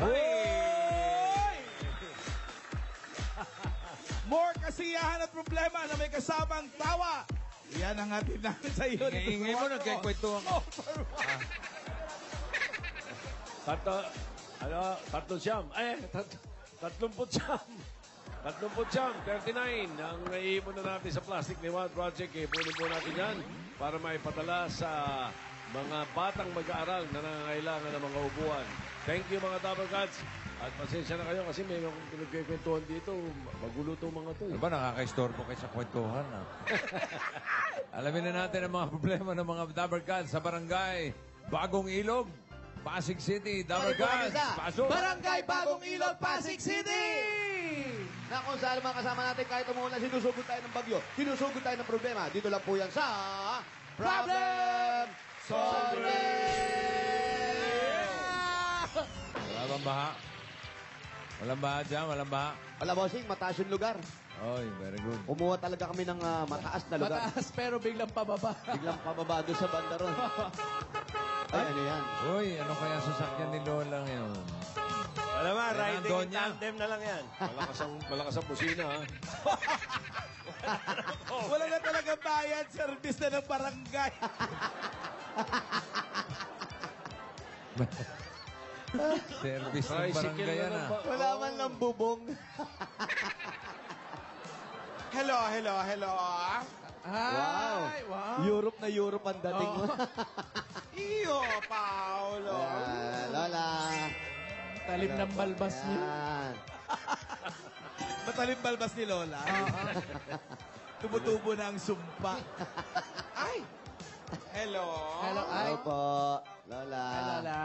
Hoy! More kasiyahan at problema na may kasamang tawa. Yan ang atin namin sa iyo. Ingay mo, nagkikwentuhan ka. Tatlong siyam. 39 ang naiipon na natin sa Plastic Niwan Project. Ipunin po natin yan para maipadala sa mga batang mag-aaral na nangangailangan ng mga upuan. Thank you mga Double Gods. At pasensya na kayo kasi may pinagkikwentuhan dito. Magulo itong mga to. Ano ba, nakaka-istorbo kayo sa kwentuhan, ha? Alamin na natin ang mga problema ng mga Double Gods sa barangay Bagong Ilog, Pasig City. Double Gods, pasok! Barangay Bagong Ilog, Pasig City! Na kung saan mga kasama natin kahit umulan, sinusugod tayo ng bagyo, sinusugod tayo ng problema. Dito lang po yan sa Problem Solving! Wala bang baha? Walang baha dyan? Walang baha? Wala, bossing, mataas yung lugar. Oy, very good. Umuha talaga kami ng mataas na lugar. Mataas pero biglang pababa. Biglang pababa doon sa banda ron. Ay, ano yan? Uy, ano kaya sasakyan ni Lola ngayon? Alam mo, riding in Donya. tandem na lang yan. Malakas ang busina, ha? Wala na talaga bayad. Service na ng barangay. Service ng Tricycle barangay yan, na ah. lang Wala man lang bubong. Hello, hello, hello. Ay, wow. Europe na Europe ang dating mo. Iyo, Paolo. Lola. Talim ng balbas niyo. Yan. Matalim balbas ni Lola. Tumutubo na ang sumpa. Ay! Hello. Hello, ay. Hello po, Lola. Ay, Lola.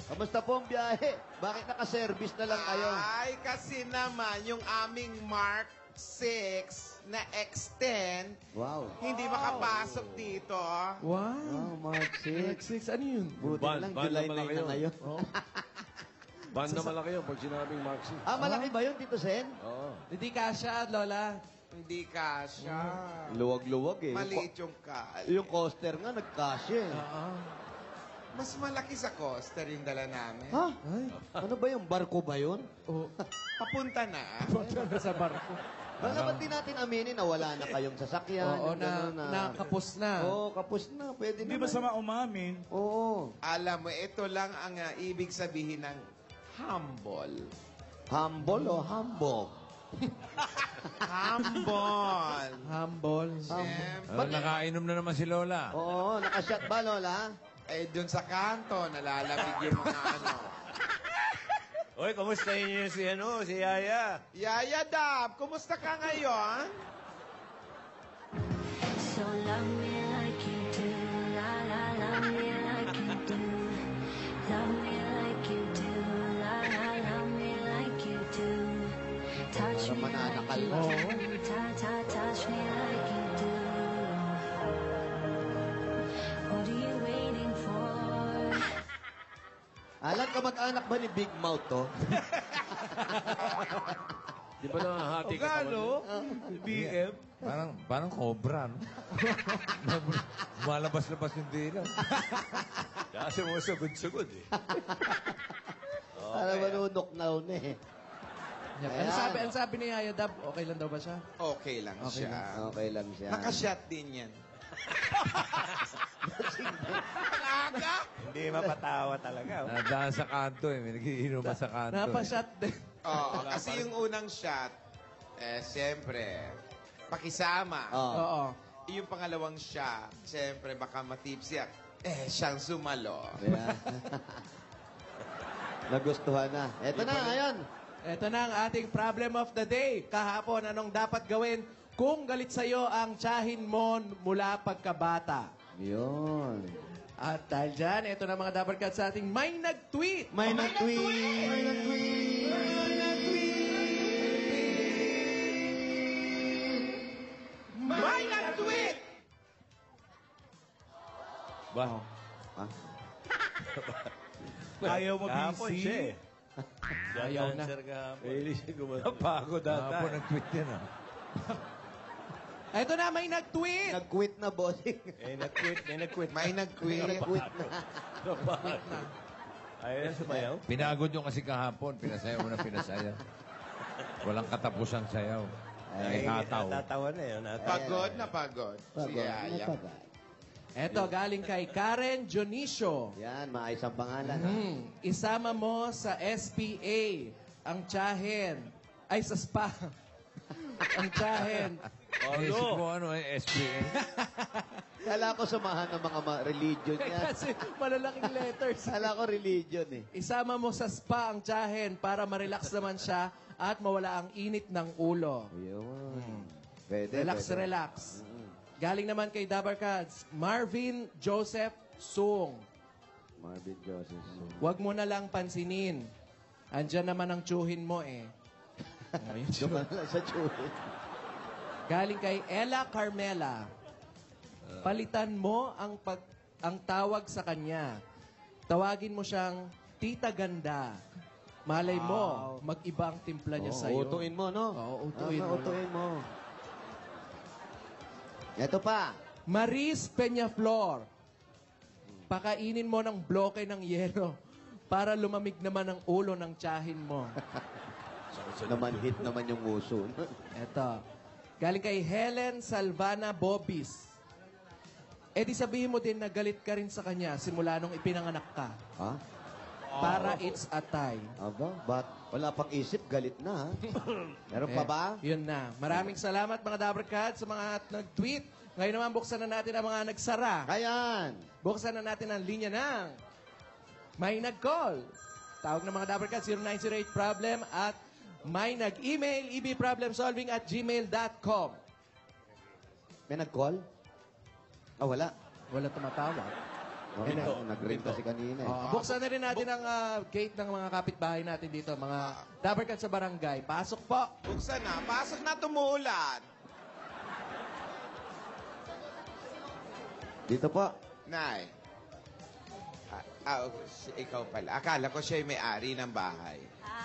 Kamusta po ang biyahe? Bakit naka-service na lang kayo? Ay, kasi naman yung aming Mark 6 na X10 Wow. hindi makapasok dito. Wow. Oh, Mark 6. X6, ano yun? Buti Ban lang, na July 9 malaki na yun. ngayon. Ban na malaki yun pag sinabing Maxi. Malaki ba yun, Tito Sen? Oo. Hindi kasha, Lola. Hindi kasya. Luwag-luwag eh. Maliit yung kal. Yung coaster nga, nagkasya eh. Mas malaki sa coaster yung dala namin. Ha? Ano ba yung barko ba yun? Oh. Papunta na. Sa barko. Baka ba't di natin aminin na wala na kayong sasakyan? Oo, yung gano'n nakapos na. Oo, kapos na. Pwede Hindi naman. masama umamin. Oo. Alam mo, ito lang ang ibig sabihin ng humble. Humble o humbog? Humble. Humble. Ano, nakainom na naman si Lola. Oo, nakashot ba, Lola? Eh, dun sa kanto, nalalamig yung mga ano. Oy, kamusta yun si Yaya? Yaya Dab, kumusta ka ngayon? So love me like you do, la la, love me like you do. Love me like you do, la la, love me like you do. Touch me like you do, touch me like you do. What are you waiting for? Alam ka mag-anak ba ni Big Mouth to? Di ba nahahati ka BM? Parang cobra, no? Malabas-labas yung dila. Kasi mo sugod-sugod eh. Alam ba nunok na eh. Ano sabi ni Yaya Dab? Okay lang daw ba siya? Okay lang siya. Okay lang siya. Nakashot din yan. Hindi mapatawa talaga. Nadaan sa kanto, eh. May nagiinom pa sa kanto. Napashot din. Oo, kasi yung unang shot, siyempre, pakisama. Oo. Yung pangalawang shot, siyempre, baka matipsy. Siyang sumalo. Yeah. Nagustuhan na. Eto na, ngayon. Ito na ang ating problem of the day. Kahapon, anong dapat gawin kung galit sa'yo ang tiyahin mo mula pagkabata? Yun. At dahil dyan, ito na mga dapat cut sa ating may nag-tweet. May nag-tweet. May nag-tweet. May nag-tweet! Ba? Ayaw mo Kahapon busy. siya eh. Ayaw na. Answer kahapon. Mahilig siya gumano. Napagod Ako ata. nag-tweet yan, ah. Ito na, may nag-tweet. Nag-quit na, bossing. May nag-quit. May nag-tweet. Nag-quit na. Ayaw na sumayaw. Pinagod yung kasi kahapon. Pinasayaw na pinasayaw. Walang katapusang sayaw. Ay, nataw. Natatawa na yun. Pagod na pagod. Si Yaya. Eto, galing kay Karen Dionisio. Yan, maayos ang pangalan. Isama mo sa SPA ang tiyahin. Ay, sa spa. ang tiyahin. Isip ko ano SPA. Kala ko samahan ng mga religion yan. Kasi malalaking letters. Kala ko religion eh. Isama mo sa spa ang tiyahin para ma-relax naman siya at mawala ang init ng ulo. Ayun. Pwede, Relax, pwede. relax. Galing naman kay Dabarkads, Marvin Joseph Sung. Marvin Joseph. Huwag mo na lang pansinin. Andyan naman ang tsuhin mo eh. Ayun, Doon ka lang sa chuhin. Galing kay Ella Carmela. Palitan mo ang tawag sa kanya. Tawagin mo siyang Tita Ganda. Malay mo, mag-iba ang timpla niya sa'yo. Utuin mo, no? Oo, utuin mo. Utuin mo. Ito pa. Maris Peñaflor. Pakainin mo ng bloke ng yelo para lumamig naman ang ulo ng tiyahin mo. Naman-hit naman yung uso. Eto. Galing kay Helen Salvana Bobis. Eh di sabihin mo din na galit ka rin sa kanya simula nung ipinanganak ka. Ha? Para it's a tie. Aba, wala pang isip, galit na, ha? Meron pa ba? Yun na. Maraming salamat mga Dabarkads sa mga nag-tweet. Ngayon naman buksan na natin ang mga nagsara. Ayan. Buksan na natin ang linya ng may nag-call. Tawag ng mga Dabarkads 0908-PROBLEM at may nag-email ebproblemsolving@gmail.com. May nag-call? Wala. Wala tumatawag. Nag-ring kasi kanina eh. Buksan na rin natin ang gate ng mga kapitbahay natin dito, mga Dabarkads sa barangay. Pasok po. Buksan na. Pasok na, tumuulan. Dito po. Nay. Ikaw pala. Akala ko siya yung may-ari ng bahay.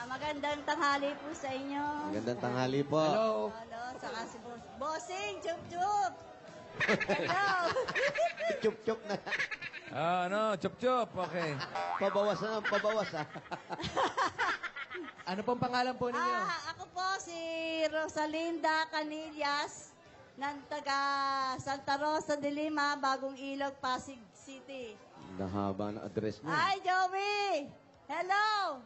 Magandang tanghali po sa inyo. Magandang tanghali po. Hello. Hello, saka si Bossing, chup-chup. Hello. Chup-chup na. Chup-chup. Okay. Pabawas na ng pabawas, ha? Ano pong pangalan po ninyo? Ako po si Rosalinda Canillas ng taga Santa Rosa de Lima, Bagong Ilog, Pasig City. Nahaba na address niya. Hi, Joey! Hello!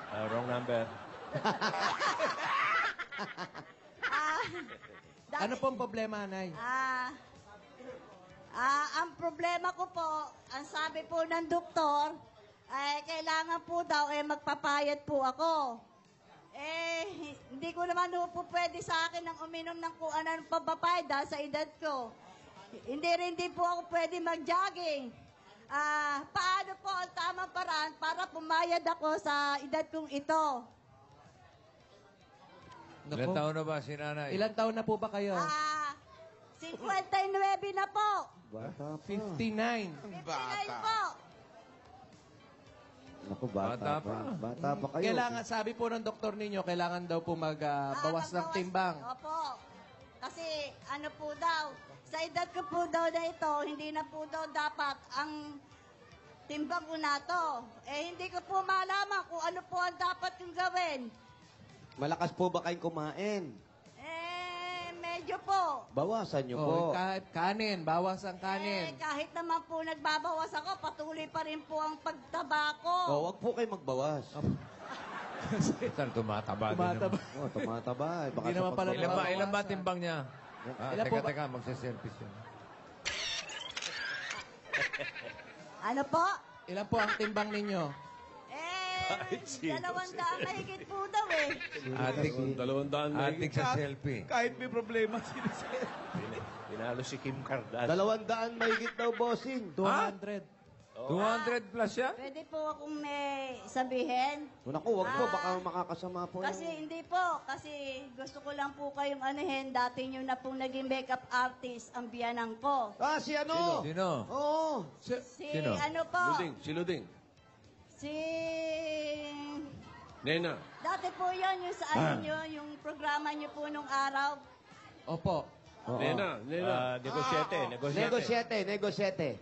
Wrong number. Ano pong problema, Nay? Ang problema ko po, ang sabi po ng doktor, ay kailangan po daw magpapayat po ako. Hindi ko naman po pwede sa akin ng uminom ng kung anong pagpapayat dahil sa edad ko. Hindi rin din po ako pwede mag-jogging. Paano po ang tamang paraan para pumayad ako sa edad kong ito? Ilan taon na ba si nanay? Ilan taon na po ba kayo? 59 na po. Bata pa. 59. 59 po. Naku, bata pa. Bata pa kayo. Kailangan, sabi po ng doktor ninyo, kailangan daw po magbawas ng timbang. Opo. Kasi ano po daw, sa edad ko po daw na ito, hindi na po daw dapat ang timbang ko na to. Hindi ko po malaman kung ano po ang dapat kong gawin. Malakas po ba kayong kumain? Medyo po. Bawasan niyo po. Kanin, bawas ang kanin. Kahit naman po nagbabawas ako, patuloy pa rin po ang pagtaba ko. Wag po kayo magbawas. Saan tumataba din Tumataba. naman. Tumataba. Baka Hindi sa naman pala pagbabawas. Ilan ba timbang niya? Ilan po ba? Teka, magsiservice yun. Ano po? Ilan po ang timbang ninyo? 200 mahigit po daw eh. Atik, 200 na atik sa selfie. Kahit may problema, sinisip. Pinalo si Kim Kardashian. 200 mahigit daw, bossing. 200. 200 plus siya? Pwede po akong may sabihin? Naku, wag po. Baka makakasama po. Kasi hindi po. Kasi gusto ko lang po kayong anuhin. Dati nyo na pong naging makeup artist ang biyanang ko. Si ano? Sino? Oo. Si Sino? ano po? Si Luding. Si... Nena. Dati po yun, yung sa ano nyo, yung programa nyo po nung araw. Opo. Nena. Negosyete. Negosyete.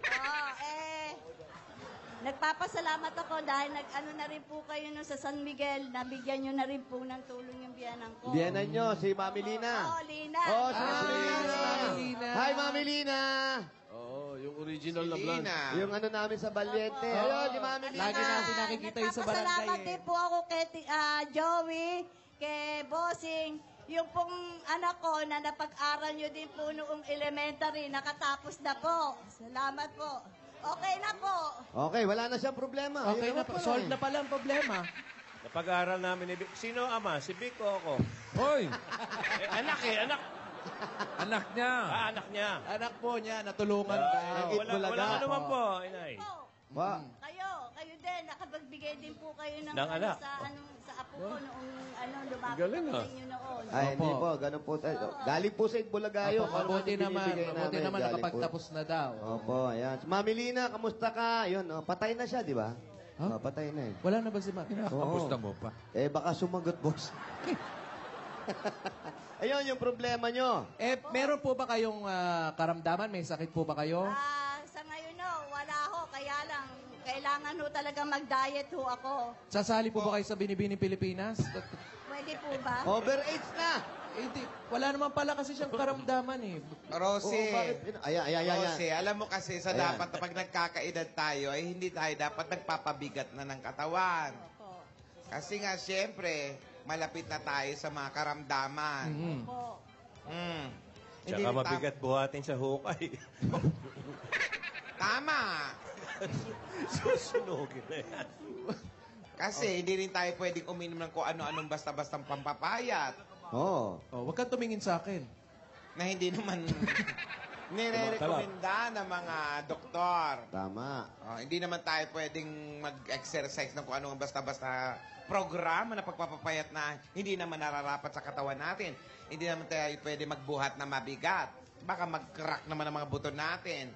Oo, nagpapasalamat ako dahil nag-ano na rin po kayo no, sa San Miguel, nabigyan nyo na rin po ng tulong yung biyanan ko. Biyanan nyo, si Mami Lina. Oo, Lina. Oh, si Mami Ah, Lina. si Mami Lina. Hi, Mami Lina. Oo, yung original na vlog. Yung ano namin sa Valiente. Opo. Ayun, si Mami Lina. Lagi natin nakikita yun sa Nagpapasalamat barangay. din po ako kay Joey, kay Bossing, yung pong anak ko na napag-aral nyo din po noong elementary, nakatapos na po. Salamat po. Okay na po. Okay, wala na siyang problema. Okay Ayun na naman po. pala Solved eh. na pala ang problema. Napag-aaral namin ni Vic. Sino ang ama? Si Vic o ako? Hoy! Anak eh, anak. Anak niya! Anak niya. Anak po niya, natulungan ka. Higit Wala bulaga. ano naman po, inay. Po. Wa. Kayo din, nakapagbigay din po kayo ng, Ng anak. sa apo ko noong lumapit Galing, ako ah. sa inyo noon. Ay, hindi Opo. po. Ganun po. Galing po sa Itbulagayo. Opo, mabuti naman nakapagtapos na daw. Opo, ayan. Mami Lina, kamusta ka? Yun, oh, patay na siya, di ba? Huh? Oh, patay na eh. Wala na ba si Mami? Kamusta mo pa? Eh, baka sumagot, boss. Ayun, yung problema nyo. Meron po ba kayong karamdaman? May sakit po ba kayo? Sa ngayon no, wala ho. Kaya lang, kailangan ho talaga mag-diet ho ako. Sasali po ba kayo sa Binibining Pilipinas? Pwede po ba? Over-age na. Hindi. Wala naman pala kasi siyang karamdaman eh. Rosie. Ayan. Rosie, alam mo kasi sa Ayan. dapat na pag nagkakaedad tayo, ay hindi tayo dapat nagpapabigat na ng katawan. Opo. Kasi nga, siyempre, malapit na tayo sa mga karamdaman. Opo. Mm. Tsaka Hindi mabigat buhatin sa hukay. Tama. Susunogin na yan. Kasi hindi rin tayo pwedeng uminom ng kung ano-anong basta-bastang pampapayat Oo. Oh, wag kang tumingin sa akin. na hindi naman nire-recommenda ng mga doktor. Tama. Oh, hindi naman tayo pwedeng mag-exercise ng kung anong basta-basta programa na pagpapapayat na hindi naman nararapat sa katawan natin. Hindi naman tayo pwede magbuhat na mabigat. Baka mag-crack naman ang mga buto natin.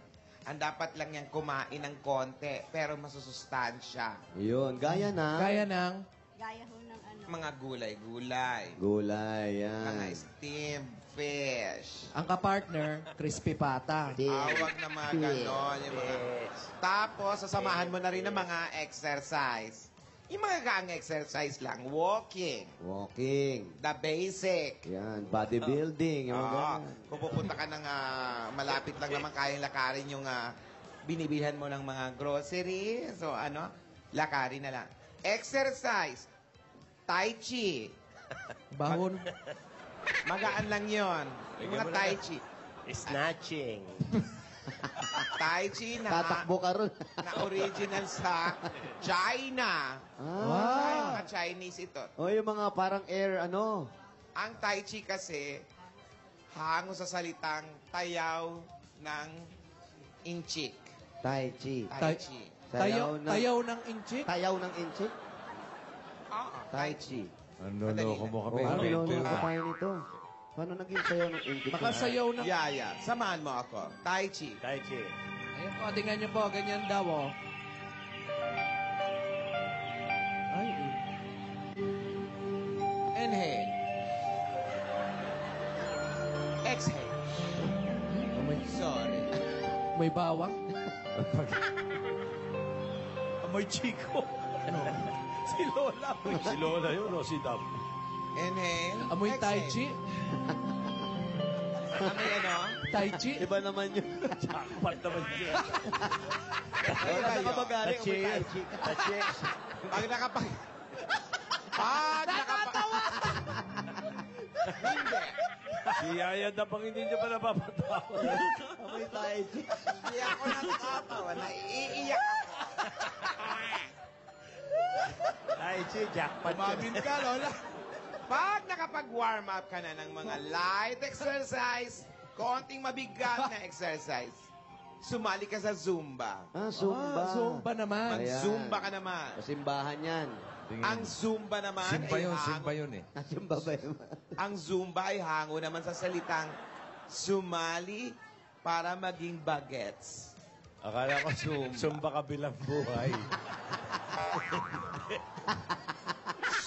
Ang dapat lang yan kumain ng konti, pero masusustansya. Yun, gaya na. Gaya ng... Gaya ho ng ano. Mga gulay-gulay. Gulay, Mga yan. steamed fish. Ang kapartner, crispy pata. Awag na mga ganon. Yung mga... Tapos, sasamahan mo na rin ng mga exercise. Yung mga gaang exercise lang. Walking. Walking. The basic. Yan, bodybuilding. Yung mga Oo. ganyan. Kung pupunta ka ng malapit lang naman kayang lakarin yung binibilhan mo ng mga grocery. So, lakarin na lang. Exercise. Tai Chi. Bahon. Magaan lang yon. Yung mga Tai Chi. Snatching. Tai Chi na, Tatakbo ka ron. na original sa China. Mga Chinese ito. O, yung mga parang air, Ang Tai Chi kasi, hango sa salitang tayaw ng inchik. Tai Chi. Tai Chi. Tayaw ng inchik. Tayaw ng inchik? Oo. Tai Chi. Ano, Madali loko mo Oo, kami. ano Invento na mo. tayo nito? Paano naging tayaw ng inchik? Makasayaw ng... Yeah. Samahan mo ako. Tai Chi. Tai Chi. Ayan po, tingnan niyo po, ganyan daw, oh. Ay, Inhale. Exhale. Sorry. may bawang. Amoy Chico. Si Lola. Si Lola yun o si Dab. Inhale. Amoy Tai Chi. Amoy Tai Chi. Iba naman yun. Jackpot naman yun. Wala na ka magaling. Tachi. Tai Chi. Tachi. Pag nakapag... Hindi. Si Yaya Dabang hindi niya pa napapatawa. Amoy Tai Chi. Hindi ako natatawa. Naiiyak ako. Tai Chi, jackpot Umamin ka, Lola. Pag nakapag-warm up ka na ng mga light exercise, konting mabigat na exercise, sumali ka sa Zumba. Zumba. Zumba naman. Mag-Zumba ka naman. Simbahan yan. Ang Zumba naman Simba yun eh. Zumba ba yun? Ang Zumba ay hango naman sa salitang sumali para maging bagets. Akala ko sumba kabilang buhay.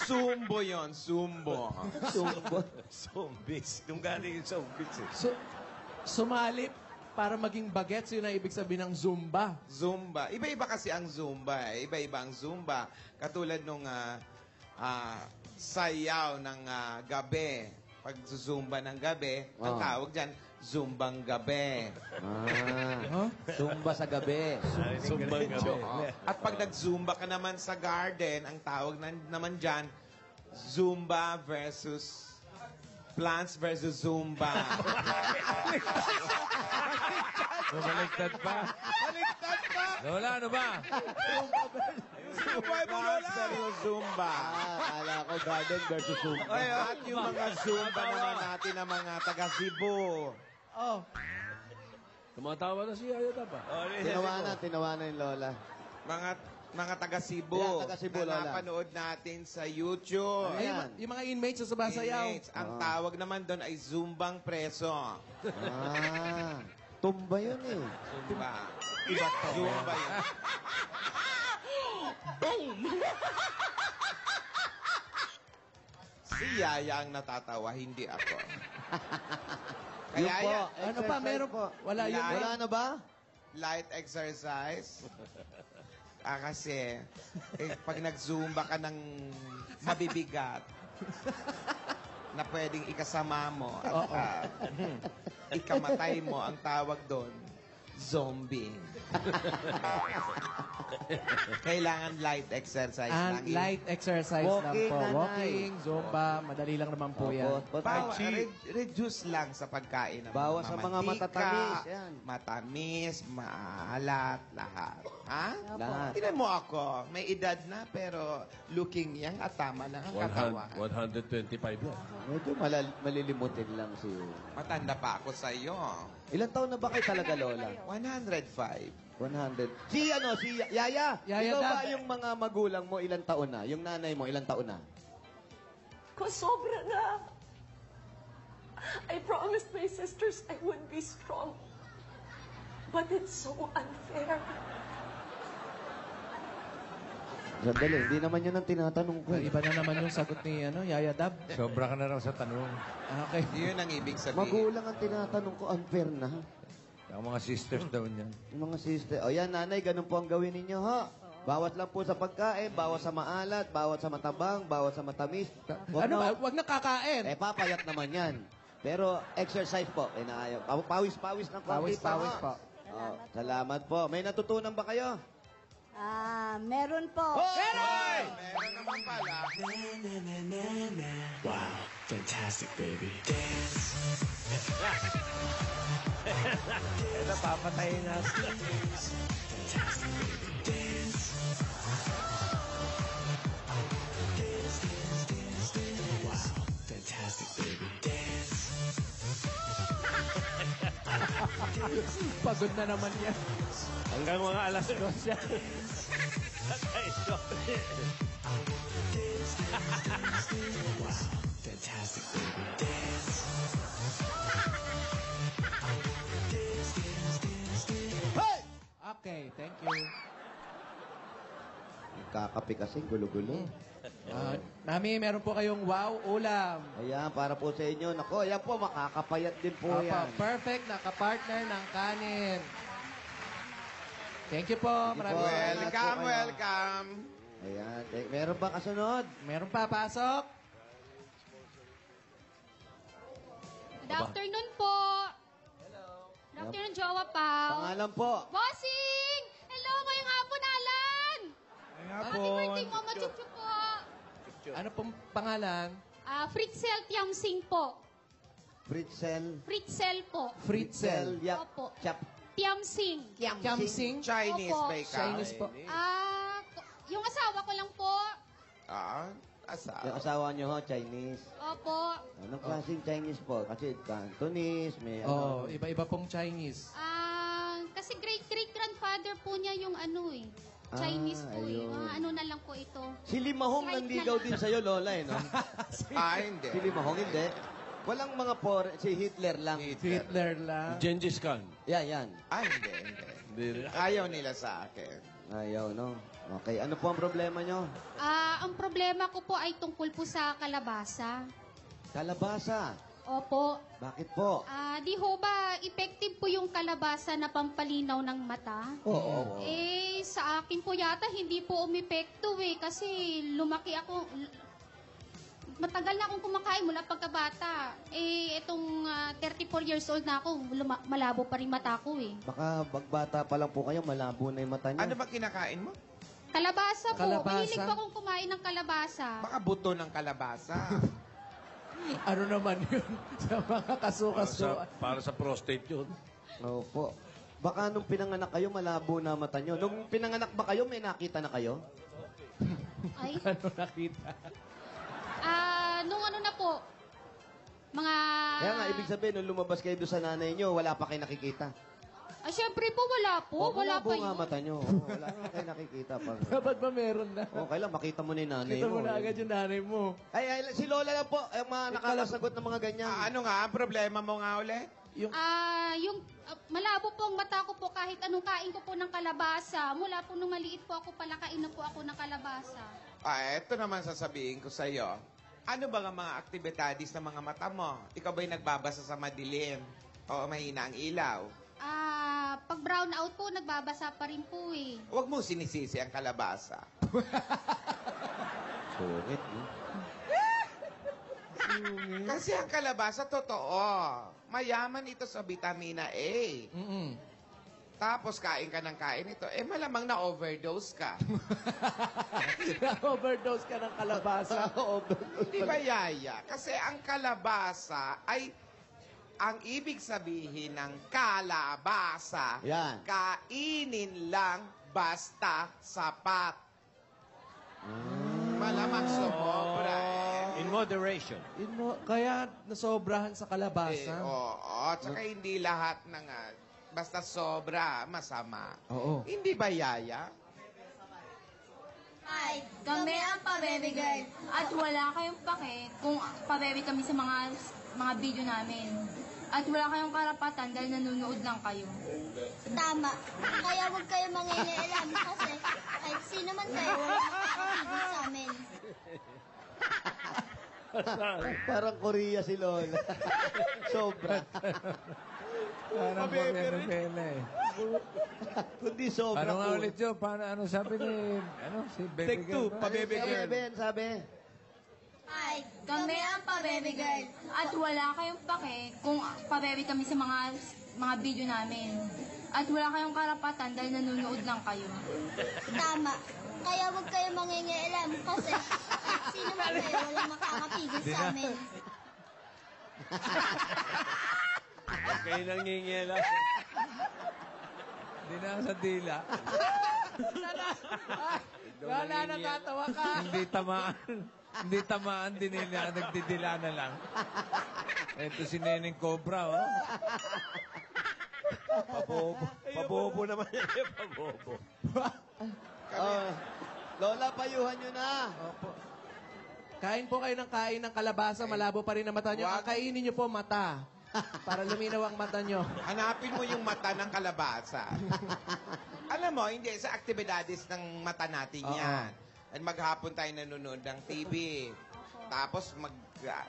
Sumbo yon, sumbo. Zumba. Sumbits. Kung galing yung sumbits eh. Sumali para maging bagets, yun ang ibig sabihin ng Zumba. Zumba. Iba-iba kasi ang Zumba. Iba-iba ang Zumba. Katulad nung sayaw ng gabi. Pag Zumba ng gabi, ang tawag dyan, Zumbang gabi. Zumba sa gabi. Sumbang gabi. At pag nag-Zumba ka naman sa garden, ang tawag naman dyan, Zumba versus plants versus Zumba. Bumaliktad pa. Baliktad pa! Lola, ano ba? Zumba mo, Lola! versus Zumba. Akala ko garden versus Zumba. At yung mga Zumba naman natin ng mga taga-Cebu. Oh, Tumatawa na si Ayodab ah. Tinawanan yung Lola. Mga taga-Cebu. Yeah, taga-Cebu, na Lola. napanood natin sa YouTube. Ayan. yung mga inmates na sumasayaw. Inmates. Ang tawag naman doon ay Zumbang Preso. Tumba yun eh. Zumba. Iba to. Zumba yun. Si Yaya ang natatawa, hindi ako. Yun Kaya po. yan, Ano pa, meron po. Wala yun. Light. Wala na ba? Light exercise. Kasi, pag nag-zumba ka ng mabibigat, na pwedeng ikasama mo at ikamatay mo, ang tawag doon, zombie. Kailangan light exercise lang. And light exercise Walking, lang po. nanay. Walking, Zumba, madali lang naman po yan. Reduce lang sa pagkain ng Bawas sa mga mantika, matatamis, yan. matamis, maalat, lahat. Ha? Lahat. Tingnan mo ako, may edad na pero looking young at tama lang ang katawan. 125 yan. Medyo malilimutin lang si... Matanda pa ako sa iyo. Ilan taon na ba kayo talaga, Lola? 105. 100. Si Yaya. Yaya Ikaw Dab. ba yung mga magulang mo ilang taon na? Yung nanay mo ilang taon na? Ko sobra na. I promised my sisters I would be strong. But it's so unfair. Sandali, hindi naman yun ang tinatanong ko. Iba na naman yung sagot ni Yaya Dab. Sobra ka na raw sa tanong. Okay. Yun ang ibig sabihin. Magulang ang tinatanong ko, unfair na. Ang mga sisters daw niyan. Yung mga sister. O yan, nanay, ganun po ang gawin ninyo, ha? Bawat lang po sa pagkain, bawat sa maalat, bawat sa matabang, bawat sa matamis. Ano ba? Huwag na kakain. Papayat naman yan. Pero exercise po, inaayaw. Pawis-pawis ng konti Pawis-pawis pa, ha? po. Salamat po. May natutunan ba kayo? Meron po. Meron naman pala. Wow, fantastic, baby. Dance. Napapatayin na. Fantastic, baby. Dance. Wow, fantastic, baby. Dance. Pagod na naman yan. Hanggang mga alas 2 yan. Wow, fantastic, baby. Dance. Okay, thank you. Kakape kasi, gulo-gulo. Mami, meron po kayong wow ulam. Ayan, para po sa inyo. Nako, ayan po, makakapayat din po yan. Perfect, nakapartner ng kanin. Thank you po. Maraming salamat po kayo. Welcome. Ayan, meron ba kasunod? Meron pa, pasok. Good afternoon po. Good afternoon, Jowa Pao. Pangalan po. Bossing! Hello, ngayong hapon, Alan! Happy birthday, Mama Chuchu po. Ano pong pangalan? Fritzel Tiamsing po. Fritzel. Fritzel po. Fritzel. Opo. Chap. Tiamsing. Kiamsing. Chinese Opo. ba ikaw? Chinese po. Yung asawa ko lang po. Yung asawa nyo ho, Chinese. Opo. Anong klaseng Chinese po? Kasi Cantonese, may Oh, iba-iba pong Chinese. Kasi great-great-grandfather po niya yung Chinese po eh. ayun. Ano na lang po ito. Si Limahong Slight nanligaw na din sa'yo, Lola, eh, no? Hindi. Si Limahong, hindi. Walang mga si Hitler lang. Hitler lang. Gengis Khan. Yan. Hindi. Ayaw nila sa akin. Ayaw, no? Okay, ano po ang problema nyo? Ang problema ko po ay tungkol po sa kalabasa. Kalabasa. Opo. Bakit po? Di ho ba effective po yung kalabasa na pampalinaw ng mata? Oo. Sa akin po yata hindi po umepekto kasi lumaki ako. Matagal na akong kumakain mula pagkabata. Itong 34 years old na ako, malabo pa rin mata ko Baka bagbata pa lang po kayo, malabo na yung mata niyo. Ano ba kinakain mo? Kalabasa po. Kalabasa? Mahilig pa akong kumain ng kalabasa. Baka buto ng kalabasa. Ano naman yun? Sa mga kasukas-so. Para sa prostate yun. Opo. Baka nung pinanganak kayo, malabo na mata niyo. Nung pinanganak ba kayo, may nakita na kayo? Ay, Ano nakita? nung ano na po, mga... Kaya nga, ibig sabihin, nung lumabas kayo doon sa nanay niyo, wala pa kayo nakikita. Syempre po, wala po. Wala malabo pa nga yun. mata niyo. Oo, wala nga kayo nakikita. Dapat ba meron na? Okay lang, makita mo na yung nanay Kita mo. mo na agad yung nanay mo. Ay, si Lola lang po, yung mga nakakasagot ng mga ganyan. Ano nga, ang problema mo nga ulit? Malabo po ang mata ko po kahit anong kain ko po ng kalabasa. Mula po nung maliit po ako, palakain na po ako ng kalabasa. Eto naman sasabihin ko sa iyo. Ano ba ang mga aktibidades ng mga mata mo? Ikaw ba'y nagbabasa sa madilim? O mahina ang ilaw? Pag brown out po, nagbabasa pa rin po Huwag mo sinisisi ang kalabasa. Sungit, no? Kasi ang kalabasa, totoo. Mayaman ito sa vitamina A. Tapos kain ka ng kain ito, malamang na-overdose ka. Na-overdose ka ng kalabasa. Hindi ba, Yaya? Kasi ang kalabasa ay ang ibig sabihin ng kalabasa, Yan. kainin lang basta sapat. Malamang sobra In moderation. Kaya nasobrahan sa kalabasa. Oo, tsaka hindi lahat ng basta sobra, masama. Oo. Hindi ba, Yaya? Hi, kami ang Pabebe Girl. At wala kayong pake kung pabebe kami sa mga video namin. At wala kayong karapatan dahil nanonood lang kayo. Tama. Kaya huwag kayo mangingialam kasi kahit sino man kayo, wala makakapigil sa amin. Parang Korea si Lola. Sobra. Parang pabebe Kundi sobra. Ano nga ulit yun? Ano sabi ni... si Baby Take two, Girl? Pabebe Girl. Sabi. Hi, kami ang Pabebe Girl. At wala kayong pake kung pabebe kami sa mga video namin. At wala kayong karapatan dahil nanonood lang kayo. Tama. Kaya huwag kayo mangingialam kasi kahit sino man kayo, wala makakapigil sa amin. Kayo nang ngingela. Hindi na sa dila. Wala, natatawa ka. Hindi tamaan. Hindi tamaan din nila. Nagdidila na lang. Ito si Neneng Cobra, Pabobo naman yan. Pabobo. Lola, payuhan nyo na. Kain po kayo ng kalabasa, malabo pa rin ang mata nyo. Ang kainin nyo po mata. Para luminaw ang mata nyo. Hanapin mo yung mata ng kalabasa. Alam mo, hindi, sa aktibidades ng mata natin yan. At maghapon tayo nanonood ng TV. Tapos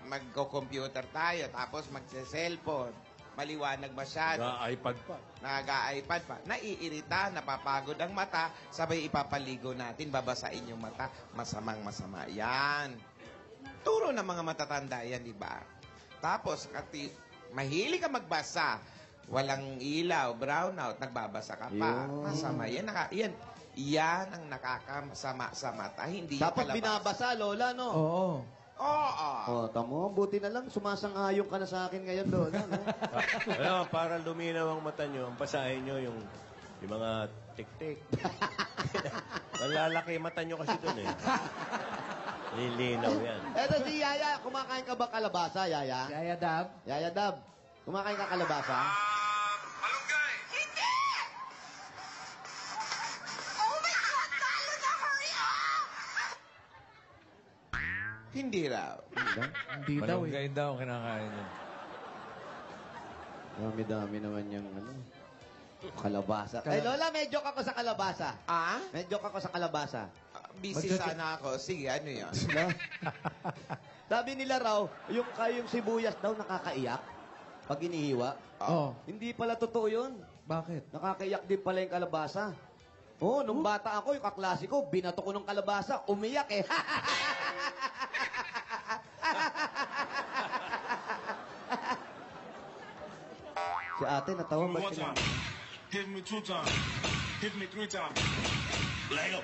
mag-computer tayo. Tapos mag-cellphone. Maliwanag masyado. Na-iPad pa. Nag-iPad pa. Naiirita, napapagod ang mata. Sabay ipapaligo natin, babasain yung mata. Masamang masama. Yan. Turo ng mga matatanda yan, di ba? Tapos, mahilig ka magbasa. Walang ilaw, brownout, nagbabasa ka pa. Masama. Yan ang nakakamasama sa mata. Hindi Dapat yung binabasa, Lola, no? Oo. Oo. Tamo, buti na lang. Sumasang-ayon ka na sa akin ngayon, Lola, no? Para luminaw ang mata nyo, ang basahin nyo yung mga tik-tik. Malalaki mata nyo kasi dun Lilinaw yan. Eto si Yaya, kumakain ka ba kalabasa, Yaya? Yaya Dab. Yaya Dab, kumakain ka kalabasa? Malunggay! Hindi! Oh my God! Talo na! Hurry up! Hindi raw. Hindi daw Malunggay daw kinakain niya. Dami-dami naman yung kalabasa. Lola, may joke ako sa kalabasa. Ah? May joke ako sa kalabasa. busy sana ako. Sige, ano yan? Sabi nila raw, yung sibuyas daw nakakaiyak pag inihiwa. Oh. Hindi pala totoo yun. Bakit? Nakakaiyak din pala yung kalabasa. Oo, nung bata ako, yung kaklase ko, binato ko ng kalabasa, umiyak eh. Si ate, natawa ba One sila? time. Hit me 2 times. Hit me 3 times. Lego.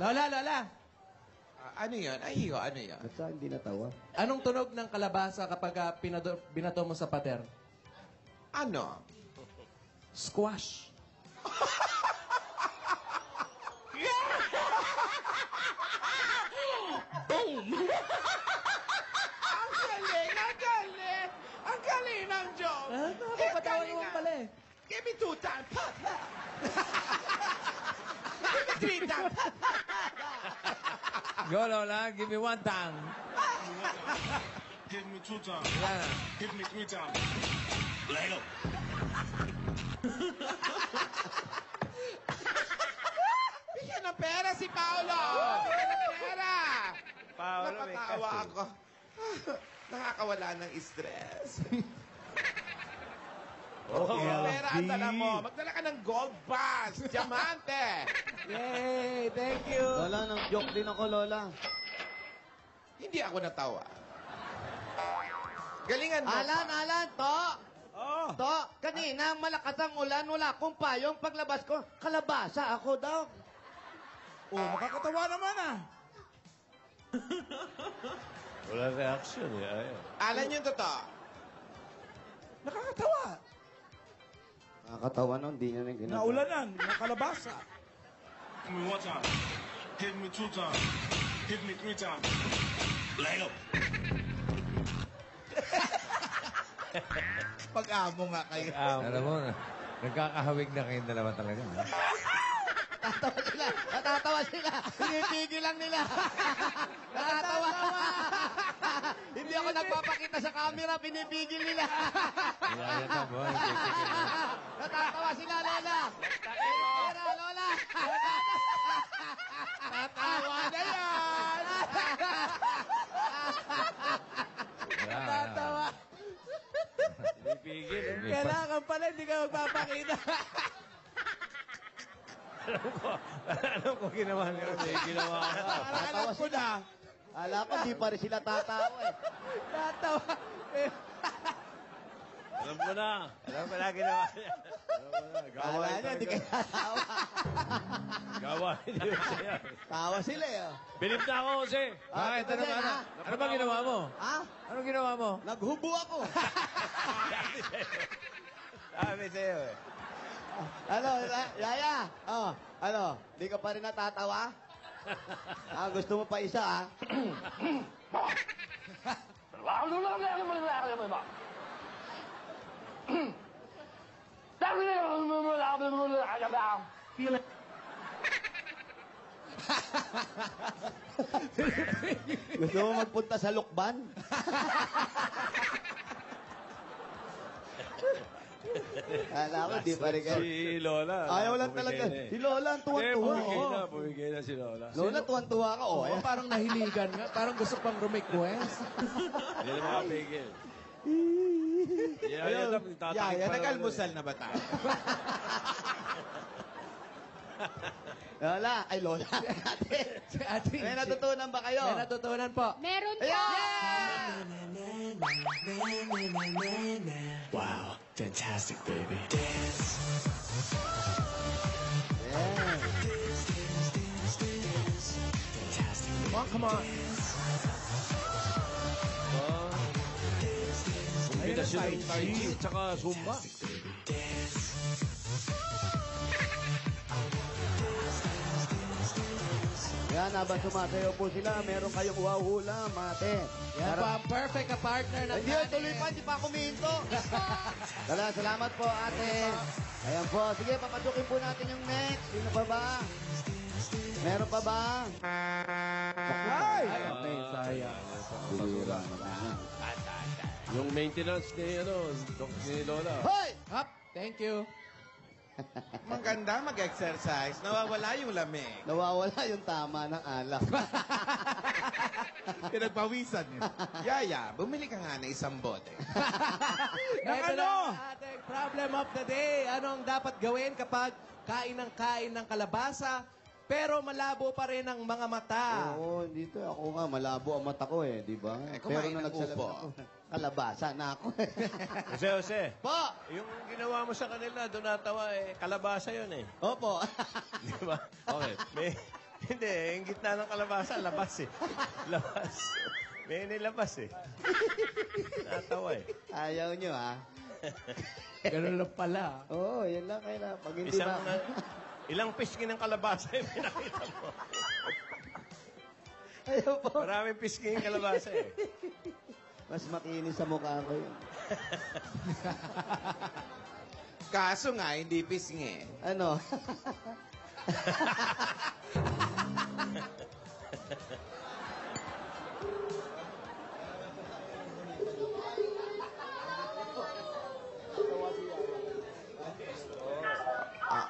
Lola! Ano yan? Ay, ano yan? Ba't sa hindi natawa? Anong tunog ng kalabasa kapag binato mo sa pader? Ano? Squash. Ang galing! Ang galing! Ang galing ng joke! Napapatawa naman pala eh. Give me 2 times. Pa, pa. Give me 3 times. Pa, pa, pa. Go, Lola. Give me 1 tang. Hit me 2 times. Yan na. Hit me 3 times. Lego. Bigyan ng pera si Paolo! Bigyan ng pera! Paolo, may Napatawa kasi. ako. Nakakawala ng stress. Pera ang dala mo. Magdala ka ng gold bars, diamante. Yay! Thank you! Lola, nang joke din ako, Lola. Hindi ako natawa. Galingan mo. Alan, to! To, kanina malakas ang ulan, wala akong payong paglabas ko. Kalabasa ako daw. Oh, makakatawa naman ah. Wala reaction eh. Ayaw. Alan yung totoo. Nakakatawa. Nakakatawa nun, hindi niya nang ginagawa. Naulanan, nakalabasa. Hit me 1 time. Hit me 2 times. Hit me 3 times. Lego. Pag-amo nga kayo. Alam mo, nagkakahawig na kayong dalawa talaga. Ha? Natatawa sila. Pinipigil lang nila. Natatawa. Hindi ako nagpapakita sa camera, pinipigil nila. Yan na, boy. Natatawa sila, Lola. Pera, Lola. Tatawa na yan. Natatawa. Pinipigil eh. Kailangan pala hindi ka magpapakita. Alam ko ginawa niya. Ginawa ko. Tatawa sila. Ala ko, di pa rin sila tatawa eh. Tatawa. Alam ko na. Alam ko na ginawa niya. Kala niya, di kayo tatawa. Gawa niya siya. Tawa sila eh. Bilip na ako, Jose. Bakit? Ano ba? Ano bang ginawa mo? Ha? Anong ginawa mo? Naghubo ako. Sabi sa'yo eh. Ano, Yaya? Oh, ano, di ka pa rin natatawa? Gusto mo pa isa, ah? Gusto mo magpunta sa Lukban? Kala ko, di pa rin kayo. Si Lola. Ayaw lang Bumigay talaga. na eh. Si Lola, ang tuwan-tuwa. Oh. Bumigay na si Lola. Lola, tuwan-tuwa ka. Oh, Oo, parang nahiligan nga. Parang gusto pang request. Hindi na makapigil. Ayun, Yaya, nag-almusal na ba tayo? Lola, ay Lola. Ate, Si ate. may natutunan ba kayo? May natutunan po. Meron po! Wow, fantastic, baby. Dance. Yeah. Fantastic. Come on. Kombinasyon ng Tai Chi at saka Zumba. Yan, habang sumasayaw po sila, meron kayong uhaw-hula, mate. Yan po ang perfect na partner ng Hindi, tuloy pa, di pa ako minto. Salamat po, ate. Ayan po. Sige, papasukin po natin yung next. Sino pa ba? Meron pa ba? Ay! Okay, sayang. Yung maintenance ni, ni Lola. Hoy! Hop! Thank you. Maganda mag-exercise. Nawawala yung lamig. Nawawala yung tama ng alak. Pinagpawisan yun. Yaya, bumili ka nga ng isang bote. Ito na ang ating problem of the day. Anong dapat gawin kapag kain ng kalabasa, pero malabo pa rin ang mga mata? Oo, dito ako nga, malabo ang mata ko eh, di ba? kumain Pero ng nung nagsalamin upo. ako, kalabasa na ako. Jose. Po! Yung ginawa mo sa kanila, doon natawa eh, kalabasa yun eh. Opo. Di ba? Okay. Hindi, yung gitna ng kalabasa, labas eh. Labas. May nilabas eh. Natawa eh. Ayaw nyo, ha? Ganun lang pala. Oo, yan lang kayo na. Pag hindi Isang, na... ilang pisngi ng kalabasa yung pinakita mo. Ayaw po. Maraming pisngi yung kalabasa eh. Mas makinis sa mukha ko yun. Kaso nga, hindi pisngi. Ano?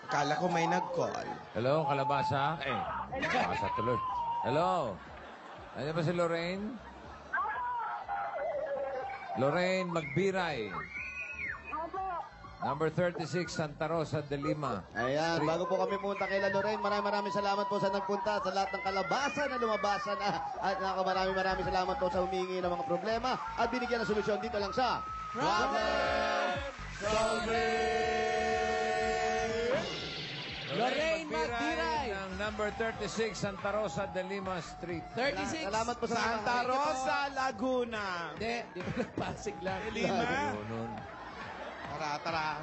Kala ko may nag-call. Hello, kalabasa? Kalabasa tuloy. Hello? Ano ba si Lorraine? Lorraine Magbiray. Number 36, Santa Rosa de Lima. Ayan, bago po kami punta kay Lorraine, maraming salamat po sa nagpunta, sa lahat ng kalabasa na lumabasa na. At maraming salamat po sa humingi ng mga problema at binigyan ng solusyon dito lang sa Problem Solving! Lorraine Magbiray. Ng number 36, Santa Rosa de Lima Street. 36. Salamat po sa Santa Rosa, Laguna. Hindi, di ba Pasig lang. Lima. Nun. Tara.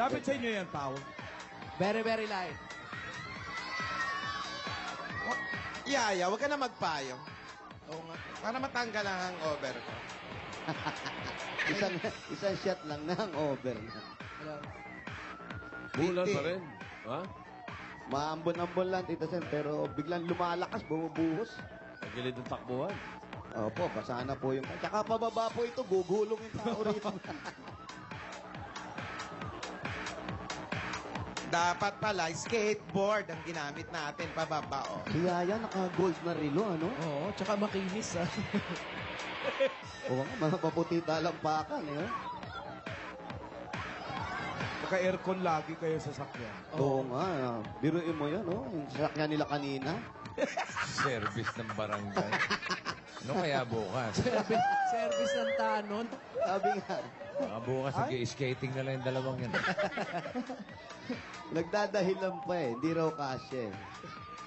Lapit sa inyo yan, Pao. Very, very light. Yaya, huwag ka na magpayo. Oo nga. Para matanggal ang hangover ko. Isang shot lang na ang over na. Bulan Hindi. pa rin. Ha? Maambon-ambon lang, Tita Sen, pero biglang lumalakas, bumubuhos. Pagilid ng takbuhan. Opo, basa na po yung... Tsaka pababa po ito, gugulong yung tao rito. Dapat pala, skateboard ang ginamit natin pababa, oh. Si Yaya, naka-gold na relo, ano? Oo, tsaka makinis, ha? Oo nga, mga paputi talampakan, eh. Naka-aircon lagi kayo sa sakyan. Oo nga, biruin mo yan, oh. Yung sasakyan nila kanina. Service ng barangay. Ano kaya bukas? Service ng tanon. Sabi nga, Bukas, skating na lang yung dalawang yan. nagdadahilan pa eh, hindi raw kasya eh.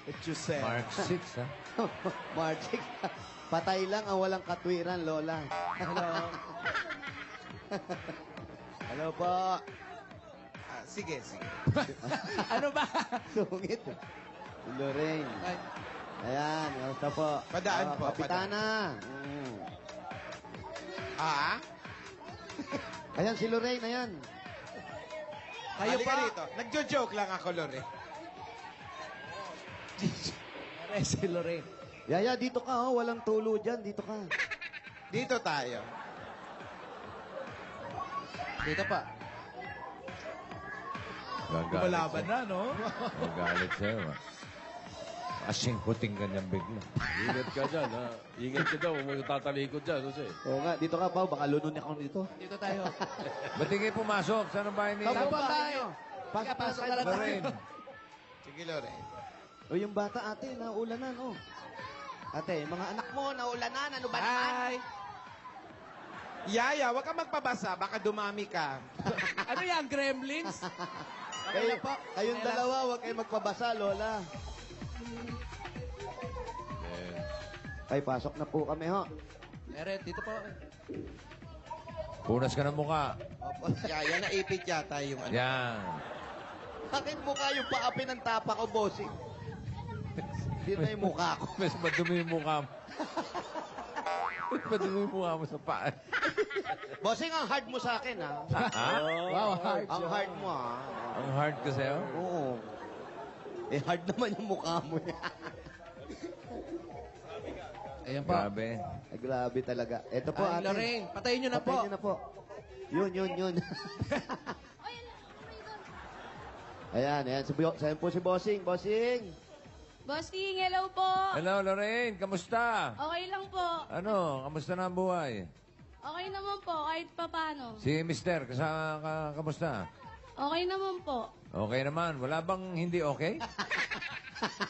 What you said. Mark 6, ha? Marchik, patay lang ang walang katwiran, Lola. Hello. Hello po. Sige. Ano ba? Sungit. Si Lorraine. Ay, Ayan, kamusta po? Padaan po, Kapitana. Ah? Ayan, si Lorraine, ayan. kayo Halika pa. rito. Nagjo-joke lang ako, Lore. Si Lorraine. Yaya, dito ka, oh. Walang tulo dyan. Dito ka. Dito tayo. Dito pa. Lumalaban na, no? Magalit sa'yo, ha? Asingkuting ka niyang bigla. Ingat ka dyan, ha? Ingat ka daw, huwag mo tatalikod dyan, Jose. Oo nga, dito ka pa. Baka lununin ako dito. Dito tayo. Ba't hindi pumasok? Saan ang bahay ni... Saan ba tayo? Pasok na lang Lorraine. Sige, Lore. O yung bata, ate, naulanan, oh. Ate, mga anak mo, naulanan. Ano ba naman? Hi. Yaya, huwag ka magpabasa. Baka dumami ka. Ano yan, gremlins? Kayong dalawa, huwag kayong magpabasa, Lola. Ay, pasok na po kami, ho. Eret, dito po. Punas ka ng mukha. Yaya, naipit yata yung ano. Yan. Bakit mukha yung paapi ng tapa ko, bossing? Dito na yung mukha ko. Mas madumi yung mukha mo. Mas madumi yung mukha mo sa paa. Bossing, ang hard mo sa akin, ha? Ha? Wow, hard. Ang hard mo, ha? Ang hard ko sa'yo? Oo. Eh, hard naman yung mukha mo. Ayan po. Grabe. Ay, grabe talaga. Ito po, Ay, ate. Lorraine, patayin nyo na po. Patayin nyo na po. Yun. Ayan. Sayan po si Bossing. Bossing! Bossing, hello po. Hello, Lorraine. Kamusta? Okay lang po. Ano? Kamusta na ang buhay? Okay naman po, kahit papano. Si Mister, kamusta? Okay naman po. Okay naman. Wala bang hindi okay?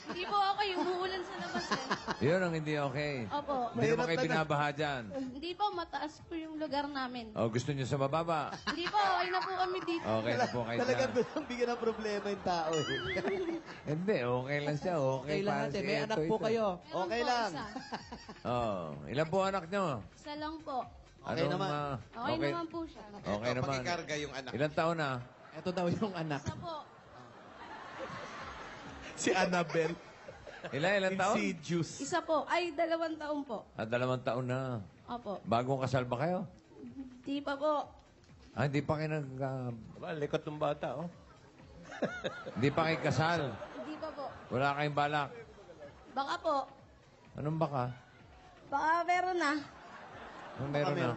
Hindi po okay, umuulan sa labas eh. Yun ang hindi okay. Opo. Hindi naman kayo binabaha dyan. Hindi po, mataas po yung lugar namin. O, gusto nyo sa mababa? Hindi po, okay na po kami dito. Okay na po kayo Talagang dyan. gustong bigyan ng problema yung tao. Hindi, okay lang siya. Okay, Okay lang para ate, si may Eto anak po ito. kayo. Meron Okay po, lang. Isa. Oh, ilan po anak nyo? Isa lang po. Okay Anong, naman. Okay, naman po siya. Okay naman. Pakikarga yung anak. Ilan taon na? Ito daw yung anak. Isa po. Si Annabelle. Ilan taon? Si Juice. Isa po. Ay, 2 taon po. 2 taon na. Opo. Bagong kasal ba kayo? Di pa po. Hindi pa kayo Aba, likot ng bata, oh. hindi pa kayo kasal. Hindi pa po. Wala kayong balak. Baka po. Anong baka? Baka meron na. Anong meron na?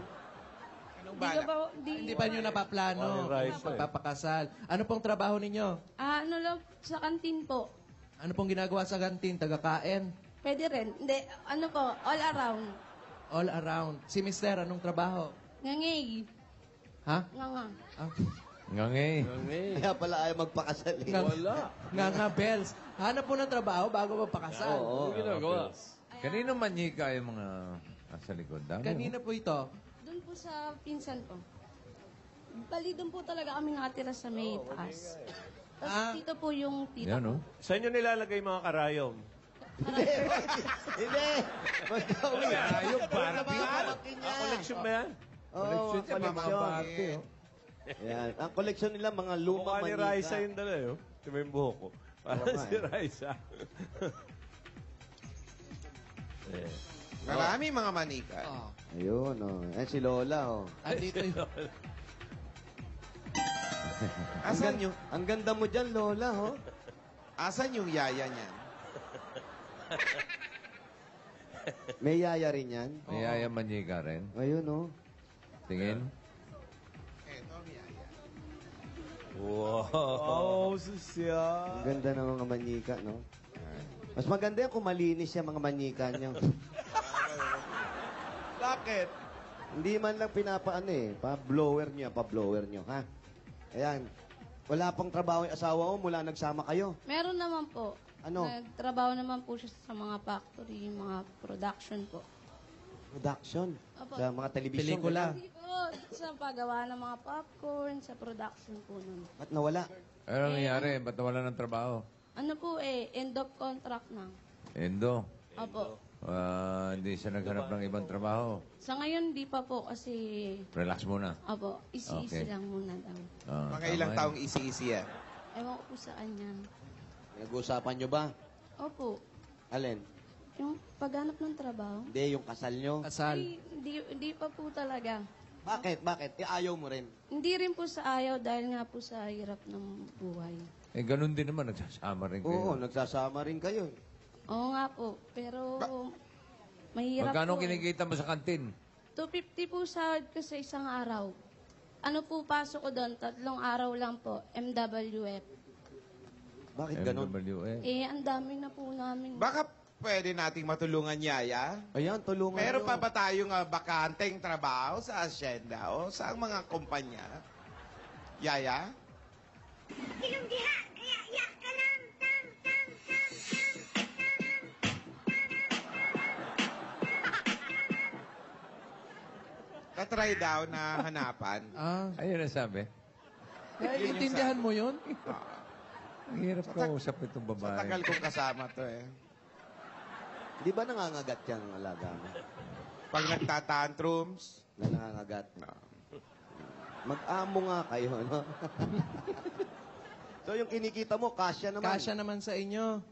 Hindi ko pa, Hindi pa nyo napaplano. Rice, eh. Pagpapakasal. Ano pong trabaho ninyo? Ano lang, sa kantin po. Ano pong ginagawa sa kantin? Tagakain? Pwede rin. Hindi, ano po, all around. All around. Si Mister, anong trabaho? Ngangay. Ha? Nganga. Ah, Ngangay. Kaya pala ayaw magpakasal. Eh. nga bells. Hanap po ng trabaho bago magpakasal. Oo. Ginagawa. Kanino manyika yung mga nasa likod? Dami, Kanina po ito. Doon po sa pinsan ko. Bali, doon po talaga kami nakatira sa may taas. Tapos dito po yung tita Yan, ko. oh. Saan nyo nilalagay mga karayom? Hindi. Magkawin. Ayok, Barbie. Koleksyon ba yan? Oo, Collection niya, mga koleksyon. Barbie, oh. Yan. Ang koleksyon nila, mga lumang Mukha ni manika. Raisa yung dala, oh. Ito yung buhok ko. Parang Oo nga, si eh. Raisa. Marami mga manika. Ayun, oh. Yan si Lola, oh. Andito yung... Asan yung, Ang ganda mo dyan, Lola, oh. asan yung yaya niyan? May yaya rin yan. May yaya manyika rin. Ayun, oh. Tingin. Eto ang yaya. Wow. Ang ganda ng mga manika, no? Mas maganda yan kung malinis yung mga manika niyo. Bakit? Hindi man lang pinapaano eh. Pa-blower niyo, ha? Ayan. Wala pang trabaho yung asawa mo mula nagsama kayo. Meron naman po. Ano? Nagtrabaho naman po siya sa mga factory, mga production po. Production. Opo. Sa mga television. Pelikula. Hindi po, sa paggawa ng mga popcorn, sa production po nun. Ba't nawala? Ano nangyari? Ba't nawala ng trabaho? Ano po end of contract na. Endo. Opo. Hindi siya naghanap ng ibang trabaho. Sa ngayon, di pa po kasi, Relax muna. opo, isi-isi Okay. lang muna daw. Mga tama ilang yan. taong isi-isi yan. Ewan ko po sa kanya. Nag-uusapan nyo ba? Opo, Alin? yung paghanap ng trabaho, Hindi, yung kasal nyo. Kasal. ay, hindi pa po talaga. Bakit? Ayaw mo rin. Hindi rin po sa ayaw dahil nga po sa hirap ng buhay. Eh, ganun din naman. Nagsasama rin kayo. Oo, nagsasama rin kayo. Oo nga po, pero mahirap Magkano po. kinikita mo sa kantin? 250 po sahod ko sa isang araw. Ano po pasok ko doon? 3 araw lang po, MWF. Bakit ganun? MWA. Ang dami na po namin. Baka pwede nating matulungan yaya? Ayan, tulungan Meron nyo. pa ba tayong bakanteng trabaho sa asyenda o sa mga kumpanya? Yaya? Katry daw na hanapan. Ayun ang sabi. Naiintindihan mo yun? Ang hirap kausap itong Sa babae. tagal kong kasama to eh. Di ba nangangagat yan ang alaga mo? Pag nagtatantrums, Na nangangagat. Mag-amo nga kayo, no? So, yung kinikita mo, kasya naman. Kasya naman sa inyo.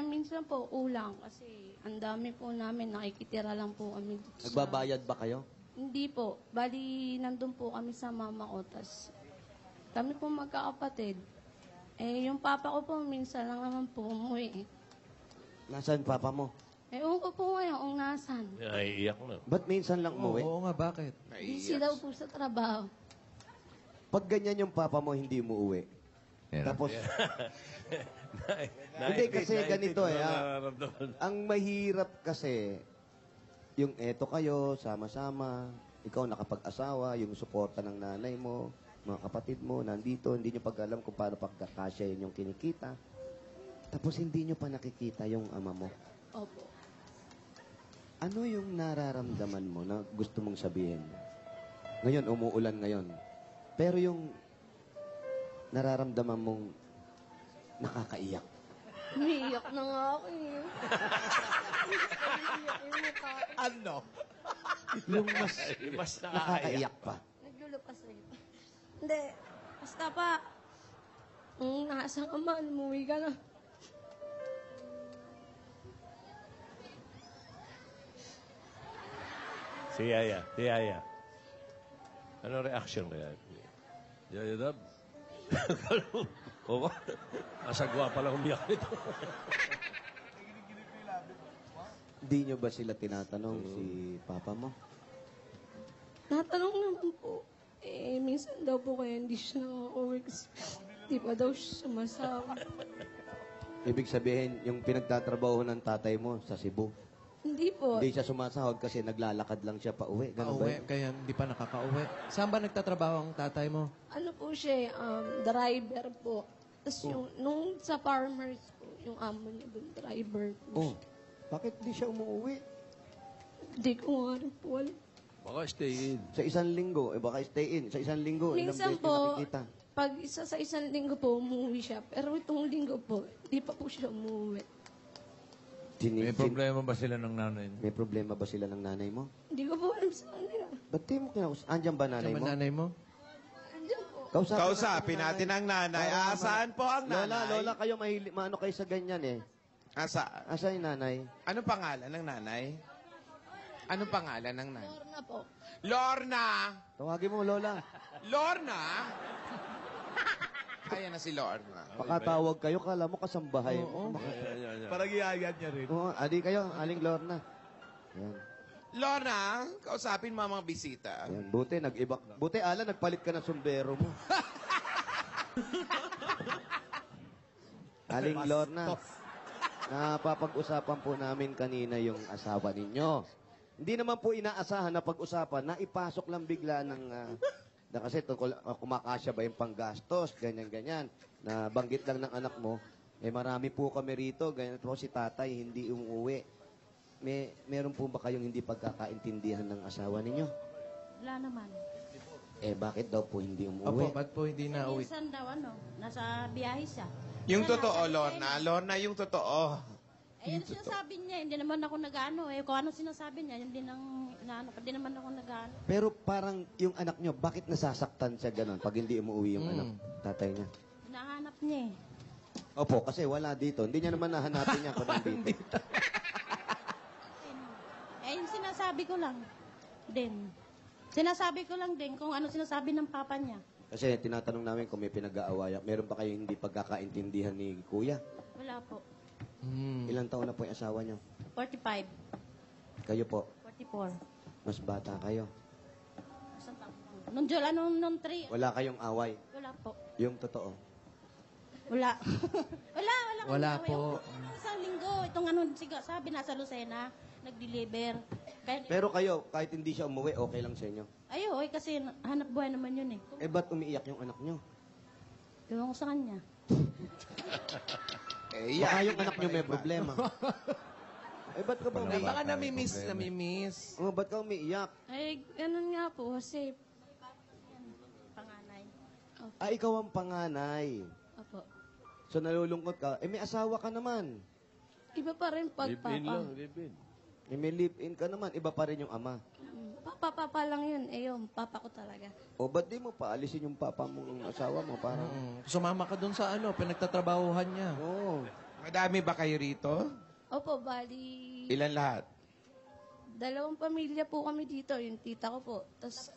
Minsan po, ulang kasi ang dami po namin, nakikitira lang po kami. Nagbabayad ba kayo? Hindi po. Bali, nandun po kami sa mama ko. Tas, kami po magkakapatid. Yung papa ko po, minsan lang naman po umuwi. Nasaan papa mo? Ewan ko po ngayon kung nasan. Ay, iyak na. Ba't minsan lang umuwi? Oo nga, bakit? Busy daw po sa trabaho. Pag ganyan yung papa mo, hindi umuwi. Tapos, hindi kasi ganito ang mahirap kasi, yung eto kayo, sama-sama, ikaw nakapag-asawa, yung suporta ng nanay mo, mga kapatid mo, nandito, hindi nyo pag-alam kung paano pagkakasya yun yung kinikita. Tapos hindi nyo pa nakikita yung ama mo. Opo. Ano yung nararamdaman mo na gusto mong sabihin? Ngayon, umuulan ngayon. Pero yung nararamdaman mong nakakaiyak. Umiiyak na nga ako eh. Ano? Yung mas nakakaiyak pa. Naglulupas sa'yo. Hindi. Basta pa, kung nasa ka man, umuwi ka na. Si Yaya. Ano reaction kaya? Yaya Dab. Oo. Asagwa pala umiyak nito. Hindi nyo ba sila tinatanong si papa mo? Natanong naman po. Eh, minsan daw po kaya hindi siya nakaka-uwi kasi di pa daw siya sumasama. Ibig sabihin, yung pinagtatrabaho ng tatay mo sa Cebu, Hindi po. hindi siya sumasahod kasi naglalakad lang siya pa uwi. Ganun ba Pauwi, yun? kaya hindi pa nakakauwi. Saan ba nagtatrabaho ang tatay mo? Ano po siya, driver po. Tapos yung, nung sa farmers po, yung amo niya doon, driver po. Oh, bakit di siya umuwi? Hindi ko nga rin po alam. Baka stay in. Sa isang linggo, baka stay in. Sa isang linggo, ilang Minsan beses po, niya nakikita. pag isa sa isang linggo po, umuwi siya. Pero itong linggo po, di pa po siya umuwi. May problema ba sila ng nanay mo? May problema ba sila ng nanay mo? Hindi ko po alam sa kanila. Ba't di mo kinaus? Andyan ba nanay Saan mo? ba nanay mo? Andiyan po. Kausapin natin ang nanay. Saan po ang nanay? Lola, kayo maano kayo sa ganyan eh. Asa yung nanay? Anong pangalan ng nanay? Anong pangalan ng nanay? Lorna po. Lorna! Tawagin mo, Lola. Lorna? Ayan na si Lorna. Pakatawag kayo, kala mo kasambahay mo. Parang iyayan niya rin. Oo, adi kayo, aling Lorna. Yan. Lorna, kausapin mo ang mga bisita. Yan. Buti, Ala, nagpalit ka ng sombrero mo. Aling Lorna, napapag-usapan po namin kanina yung asawa ninyo. Hindi naman po inaasahan na pag-usapan na ipasok lang bigla ng... na kasi tungkol kumakasya ba yung panggastos, ganyan-ganyan. Na banggit lang ng anak mo, marami po kami rito, ganyan po si tatay, hindi umuwi. Meron po ba kayong hindi pagkakaintindihan ng asawa ninyo? Wala naman. Bakit daw po hindi Opo, umuwi? ba't po hindi na uwi? Minsan daw, nasa biyahe siya. Yung totoo, Lorna. Lorna, yung totoo. Yung sinasabi niya, hindi naman ako nag-ano. Kung ano sinasabi niya, yun din ang inaano. Hindi naman ako nag-ano. Pero parang yung anak nyo, bakit nasasaktan siya ganun pag hindi umuwi yung anak, tatay niya? Hinahanap niya Opo, kasi wala dito. Hindi niya naman nahanapin niya kung nandito. Yung sinasabi ko lang din. Sinasabi ko lang din kung ano sinasabi ng papa niya. Kasi tinatanong namin kung may pinag-aawayan. Meron pa kayong hindi pagkakaintindihan ni Kuya? Wala po. Ilang taon na po yung asawa niyo? 45. Kayo po? 44. Mas bata kayo? Isang taon. Nung July, nung 3. Wala kayong away? Wala po. Yung totoo? Wala. wala Wala kami po. away. Isang linggo, itong ano, sabi nasa Lucena, nag-deliver. Pero kayo, kahit hindi siya umuwi, okay lang sa inyo? Kasi hanap buhay naman yun eh. Ba't umiiyak yung anak niyo? Ewan ko sa kanya. Baka yung anak niyo may problema. Ba't ka ba umiiyak? Baka namimiss. Ba't ka umiiyak? Ganun nga po, kasi panganay. Ikaw ang panganay. Opo. So nalulungkot ka, may asawa ka naman. Iba pa rin pag Live-in papa. lang, live-in. May live-in ka naman, iba pa rin yung ama. Papa lang yun. Yung papa ko talaga. Ba't di mo paalisin yung papa mong asawa mo? Para... Sumama ka dun sa pinagtatrabahuhan niya. Oo. Madami ba kayo rito? Opo, bali... Ilan lahat? 2 pamilya po kami dito. Yung tita ko po. Tapos,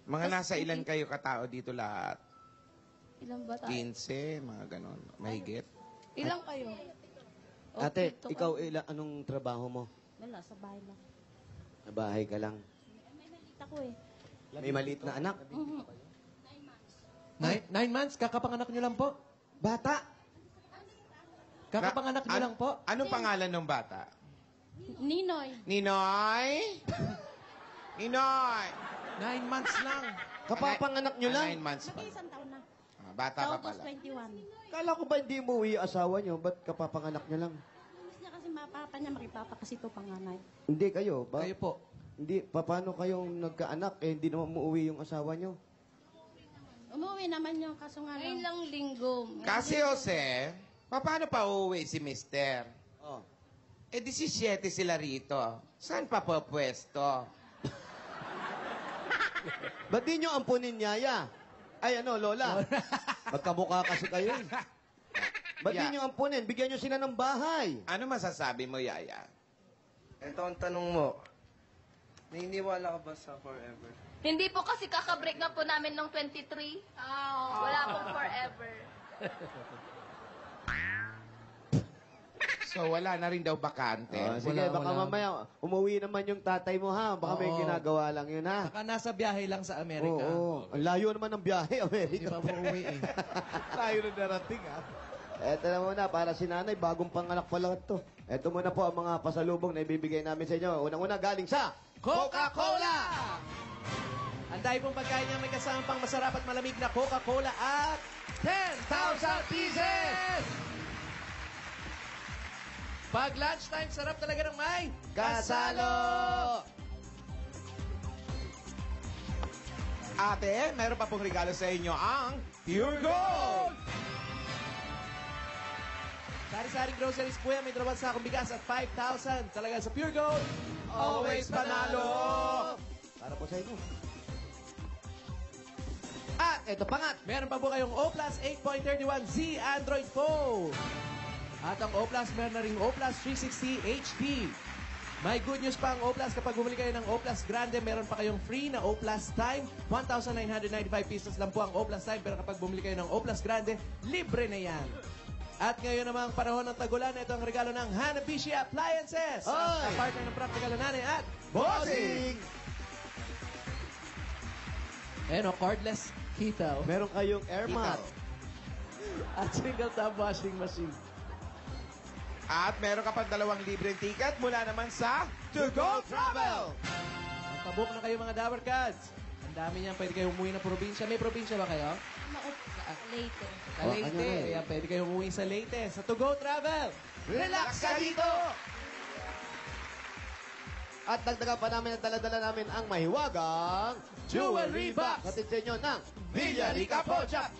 Mga nasa ilan kayo katao dito lahat? ilan ba tayo? 15, mga ganon. Mahigit? Ilang kayo? Ate, Okay, ikaw, anong trabaho mo? Wala, sa bahay lang. Sa bahay ka lang. May maliit ako eh. May maliit na anak. Mhm. 9 months, kakapanganak nyo lang po. Bata. Kakapanganak nyo lang po. Anong pangalan ng bata? Ninoy. Ninoy? Ninoy! 9 months lang. Kapapanganak nyo lang? 9 months pa. Mag-isang taon na. Bata pa August pala. 21. Kala ko ba hindi mo uwi yung asawa nyo? Ba't kapapanganak nyo lang? Miss niya kasi mapapa niya, makipapa kasi ito panganay. Hindi kayo. Kayo po. Hindi, paano kayong nagkaanak? Eh, hindi naman umuwi yung asawa nyo. Umuwi naman yung kaso nga lang. Ilang linggo. Kasi, Jose, paano pa uuwi si Mister? Oh. Eh, 17 sila rito. Saan pa po pwesto? Ba't di nyo ampunin yaya? Ay, Lola. Magkamukha kasi kayo. Ba't di Yeah. nyo ampunin? Bigyan nyo sila ng bahay. Ano masasabi mo, Yaya? Ito ang tanong mo. Naniniwala ka ba sa forever? Hindi po kasi kakabreak na po namin nung 23. Wala pong forever. So, wala na rin daw bakante. Sige, baka mamaya umuwi naman yung tatay mo, ha? Baka may Oo. ginagawa lang yun, ha? Saka nasa biyahe lang sa Amerika. Oo. Ang layo naman ng biyahe, Hindi Amerika. pa po uwi eh. Tayo na darating, ha? Eto na muna, para si nanay, bagong panganak pa lang ito. Eto muna po ang mga pasalubong na ibibigay namin sa inyo. Unang-una, galing sa Coca-Cola! Ang dahil pong pagkain niya may kasamang pang masarap at malamig na Coca-Cola at 10,000 pieces! Pag lunchtime, sarap talaga ng may Kasalo! Ate, meron pa pong regalo sa inyo ang Pure Gold! Sari-saring groceries po yan. May dalawang sakong bigas at 5,000. Talaga sa Pure Gold, always panalo! Para po sa inyo. At eto pa nga, Meron pa po kayong O Plus 8.31Z Android phone. At ang O Plus, meron na ring O Plus 360 HD. May good news pa ang O Plus. Kapag bumili kayo ng O Plus Grande, meron pa kayong free na O Plus Time. 1,995 pesos lang po ang O Plus Time. Pero kapag bumili kayo ng O Plus Grande, libre na yan. At ngayon namang panahon ng tagulan, ito ang regalo ng Hanabishi Appliances. Ang partner ng Practical Nanay at bossing! Ayan o, cordless heater. Meron kayong air mat. At single tap washing machine. At meron ka pang 2 libreng ticket mula naman sa To Go Travel! Magpabook na kayo mga Dabber Cats. Ang dami niyan, pwede kayo umuwi ng probinsya. May probinsya ba kayo? Leyte. Sa Leyte. Ayan, pwede kayo umuwi sa Leyte. Sa To Go Travel. Relax ka dito! At dagdagan pa namin ang dala-dala namin ang mahiwagang Jewelry Box. Hatid sa inyo ng Villarica Pawn Shop.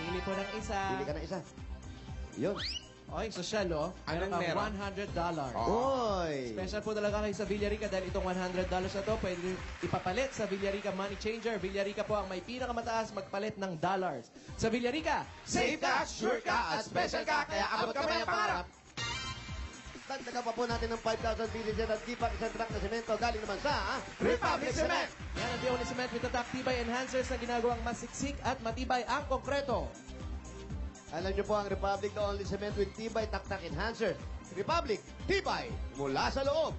Pili po ng isa. Pili ka ng isa. Yun. Okay, social, oh. Anong Meron meron? kang $100. Oy! Special po talaga kayo sa Villarica dahil itong $100 na to pwede rin ipapalit sa Villarica Money Changer. Villarica po ang may pinakamataas magpalit ng dollars. Sa Villarica, Safe ka, sure ka, at special ka, kaya abot ka may pangarap. Dagdagan pa po natin ng 5,000 pieces at gipak isang truck na semento galing naman sa Republic Cement! yan ang the only cement with attack tibay enhancers na ginagawang mas siksik at matibay ang konkreto. Alam niyo po ang Republic the only cement with Tibay Taktak Enhancer. Republic, Tibay, mula sa loob.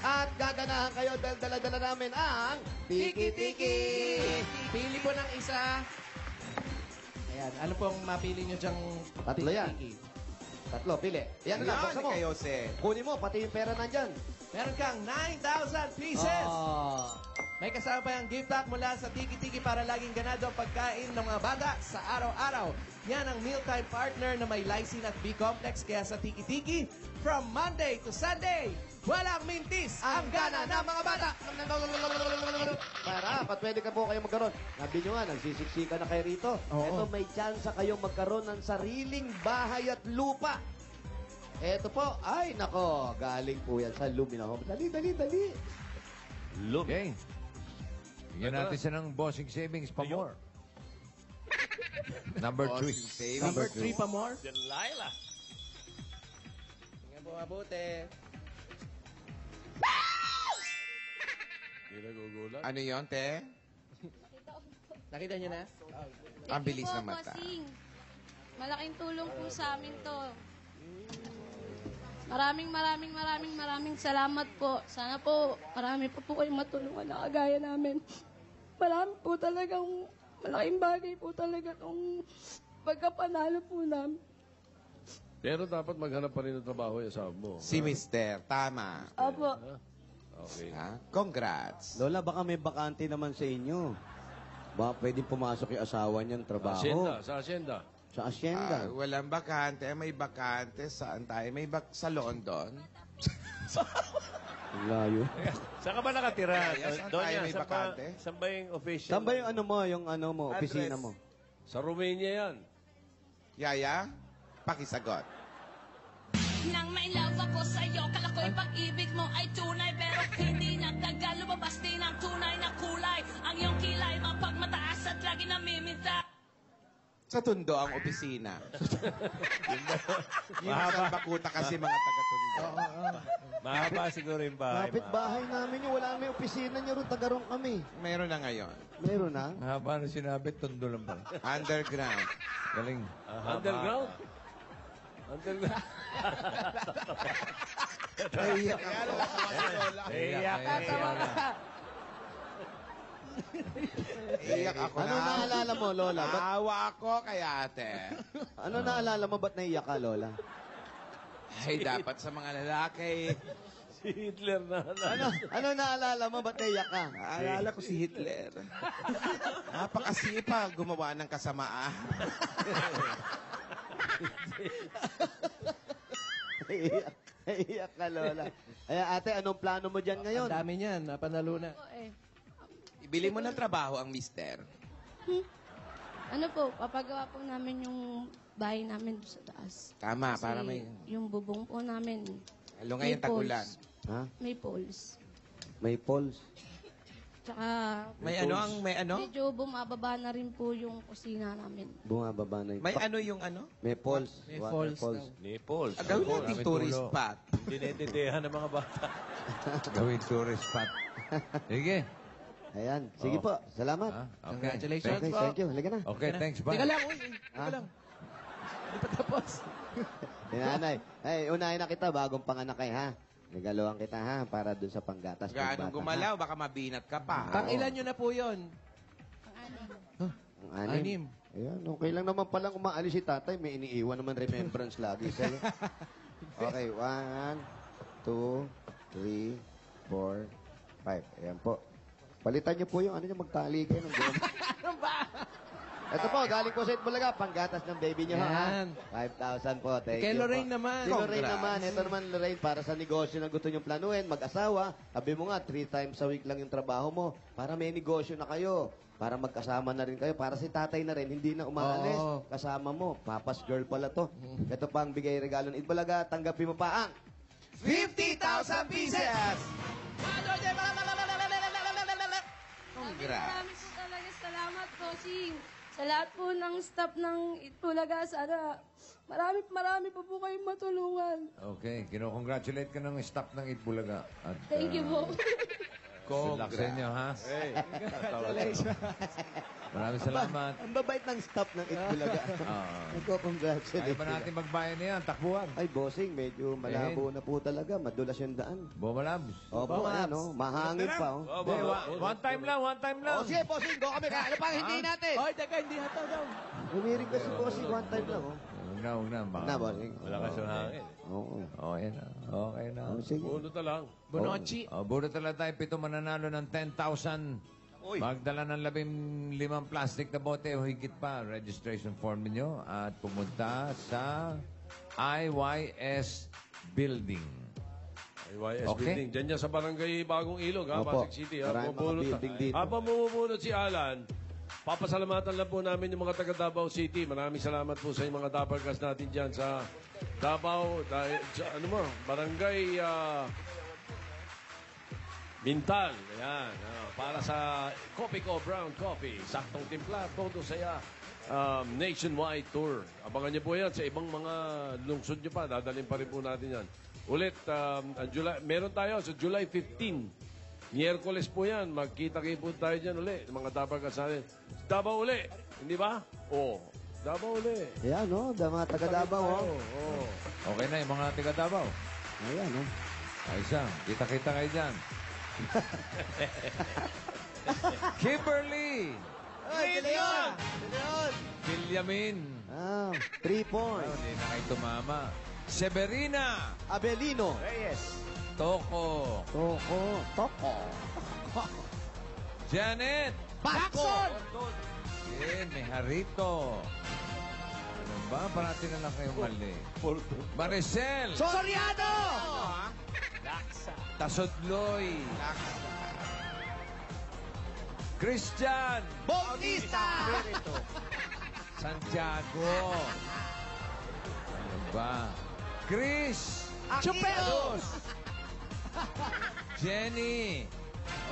At gaganahan kayo dahil dala-dala namin ang Tiki-Tiki! Pili po ng isa. Ayan, ano pong mapili nyo dyang Tatlo yan. tiki-tiki? Tatlo, pili. Yan na lang, buksan mo. kayo, Jose. Kunin mo, pati yung pera nandyan. Meron kang 9,000 pieces. May kasama pa yung gift pack mula sa Tiki Tiki para laging ganado ang pagkain ng mga bata sa araw-araw. Yan ang mealtime partner na may lysine at B-complex. Kaya sa Tiki Tiki, from Monday to Sunday, walang mintis ang gana ng mga bata. Para, pwede ka po kayo magkaroon. Sabi nyo nga, nagsisiksika na kayo rito. Oo. Ito, may chance kayong magkaroon ng sariling bahay at lupa. Ito po, ay nako, galing po yan sa Lumina Home. Dali. Okay. Bigyan natin siya ng bossing savings pa more. Number 3. Number 3 pa more. Delilah. Tingnan po mabuti. Hindi nagugulat. Ano yon, te? Nakita niyo na? Ang bilis ng mata. Malaking tulong po sa amin to. Maraming salamat po. Sana po marami pa po kayong matulungan na kagaya namin. Marami po talagang malaking bagay po talaga itong pagkapanalo po namin. Pero dapat maghanap pa rin ng trabaho yung asawa mo. Si Mister, tama. Opo. Okay. Ha? Congrats. Lola, baka may bakante naman sa inyo. Baka pwedeng pumasok yung asawa niyang trabaho. Sa asyenda. Sa asyenda. Walang bakante. May bakante. Saan tayo? Sa London. Ang layo. Saan ka ba nakatira? Saan Doon tayo yan, may bakante? saan ba yung official? Saan ba yung opisina mo? Sa Romania yan. Yaya, pakisagot. Nang may love ako sa'yo, kala ko'y pag-ibig mo ay tunay. Pero hindi nagtagal, lumabas din ang tunay na kulay. Ang iyong kilay, mapagmataas at lagi namiminta. Sa Tondo ang opisina. Yung isang bakuta kasi mga taga-Tondo. Mahaba siguro yung bahay. Kapit bahay namin yung wala may opisina niyo ron, tagarong kami. Meron na ngayon. Meron na? Mahaba na sinabi, tondo lang pala. Underground. Galing. Underground? Underground. Naiyak Iyak ako Ano naalala mo, Lola? Naawa ako kay ate. Ano naalala mo? Ba't naiyak ka, Lola? Ay, dapat sa mga lalaki. Si Hitler na. Ano naalala mo? Ba't naiyak ka? Naalala ko si Hitler. Napakasipag gumawa ng kasamaan. Naiyak ka, Lola. Ay, ate, anong plano mo dyan ngayon? Ang dami niyan, napanalo na. Ibili mo ng trabaho ang mister. Ano po, papagawa po namin yung bahay namin doon sa taas. Tama, Kasi para may... yung bubong po namin. Lalo ngayon tagulan. Ha? May poles. May poles. Tsaka... May ano ang... May ano? Medyo bumababa na rin po yung kusina namin. Bumababa na yung... May ano yung ano? May poles. May Water falls. Nipples. Gawin natin tourist spot. Dinededehan ng mga bata. Gawin tourist spot. Sige. Ayan. Sige po. Salamat. Okay. Congratulations Okay, po. thank you. Halika na. Okay, thanks. Bye. Teka lang, uy. Teka lang. Hindi pa tapos. Nanay. Ay, unahin na kita. Bagong panganak kay, ha? Regaluhan kita, ha? Para dun sa panggatas ng Gaano bata, gumalaw, baka mabinat ka pa. Pang ilan nyo na po yun? ha? Ang anim. Ayan, okay lang naman palang umaalis si tatay. May iniiwan naman remembrance lagi sa'yo. Okay, 1, 2, 3, 4, 5. Ayan po. Palitan niyo po yung ano niyo, magtali kayo ng goma. Ito po, galing po sa Itbulaga, panggatas ng baby niyo, ha? Yan. 5,000 po. Thank Kay you Lorraine po. naman. Si Lorraine Congrats. naman. Ito naman, Lorraine, para sa negosyo na gusto niyong planuhin, mag-asawa. Sabi mo nga, 3 times a week lang yung trabaho mo. Para may negosyo na kayo. Para magkasama na rin kayo. Para si tatay na rin, hindi na umaalis. Oo. Kasama mo. Papa's girl pala to. Ito pa ang bigay regalo ng Itbulaga. Tanggapin mo pa ang 50,000 pieces! Congrats. Maraming po talaga salamat po, Sing. Sa lahat po ng staff ng Itbulaga, sana marami pa po kayong matulungan. Okay, kino-congratulate ka ng staff ng Itbulaga. At, Thank you po. Good luck sa inyo, ha? Maraming salamat. Ang babait ng staff ng Itbulaga. Nagko-congratulate. Ayaw ba natin magbayan niyan? Takbuhan. Ay, bossing, medyo malabo na po talaga. Madulas yung daan. Bumalabs. Opo, ano, mahangin pa. Oh. One time lang. O, sige, bossing, go kami. Ano pang hindi natin? Oy, teka, hindi hata daw. Umirig ka si bossing, one time lang. Oh. Huwag na. Na, bossing. Malakas yung hangin. Oo. Okay na. Okay na. Oh, sige. Uno na lang. Bonochi. Buno talaga tayo. 7 mananalo ng 10,000. Magdala ng 15 plastic na bote o higit pa. Registration form niyo at pumunta sa IYS Building. IYS Okay. Building. Diyan niya sa barangay Bagong Ilog, ha? Opo. Pasig City, ha? Maraming mga Bubunot- building dito. Habang bumubunot si Alan, papasalamatan lang po namin yung mga taga Davao City. Maraming salamat po sa mga Dabarkas natin dyan sa Davao. Dahil, barangay Bintal. Ayan. Para sa Coffee Co. Brown Coffee. Saktong timpla. Todo saya. Nationwide tour. Abangan niyo po yan sa ibang mga lungsod niyo pa. Dadalhin pa rin po natin yan. Ulit, meron tayo sa July 15. Miyerkules po yan. Magkita-kita po tayo dyan ulit. Mga Dabarkas natin. Davao ulit. Hindi ba? Oo. Davao uli. Ayan, no? Mga taga-Davao, oh. Oo. Okay na yung mga tiga Davao. Ayan, no? Ayos yan. Kita-kita kayo dyan. Kimberly! Ay, Leon! Leon! Vilyamin. 3 points. Hindi na kayo tumama. Severina. Abelino. Reyes. Toko. Toko. Janet. Jackson! Yan, may harito. Ano ba? Parati na lang kayong mali. Maricel. Soriano! Laksa. Tasodloy. Christian. Bautista! Santiago. Ano ba? Chris. Chupelos! Jenny.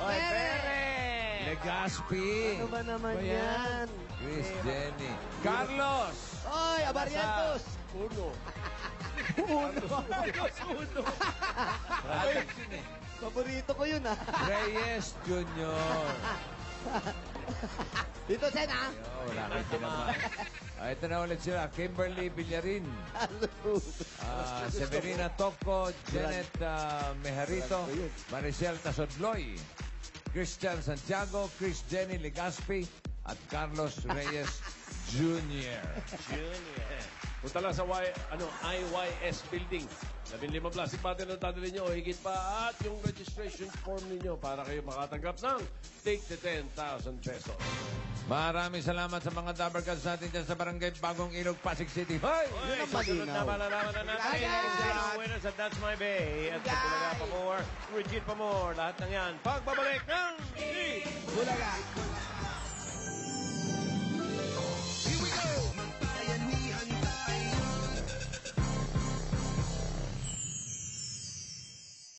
Oy, Pere! Legaspi. Ano ba naman yan? Chris, Jenny. Carlos. Oy, Abarientos! Uno. Paborito ko yun, ah. Reyes Jr. Dito, Sen, ah. Wala kayo tinamaan. Ito na ulit sila. Kimberly Villarin. Severina Tocco. Janet Mejarito. Maricel Tasodloy. Christian Santiago. Chris Jenny Legaspi. At Carlos Reyes Jr. Punta lang sa IYS Building. 15 plastic bottle ang dadali nyo o higit pa at yung registration form ninyo para kayo makatanggap ng take the 10,000 pesos. Maraming salamat sa mga Dabarkads natin dyan sa Barangay Bagong Ilog, Pasig City. Hoy! Oy, susunod na malalaman na natin ang winners at That's My Bay. At sa Bulaga pa more, Regine pa more. Lahat ng yan. Pagbabalik ng Bulaga!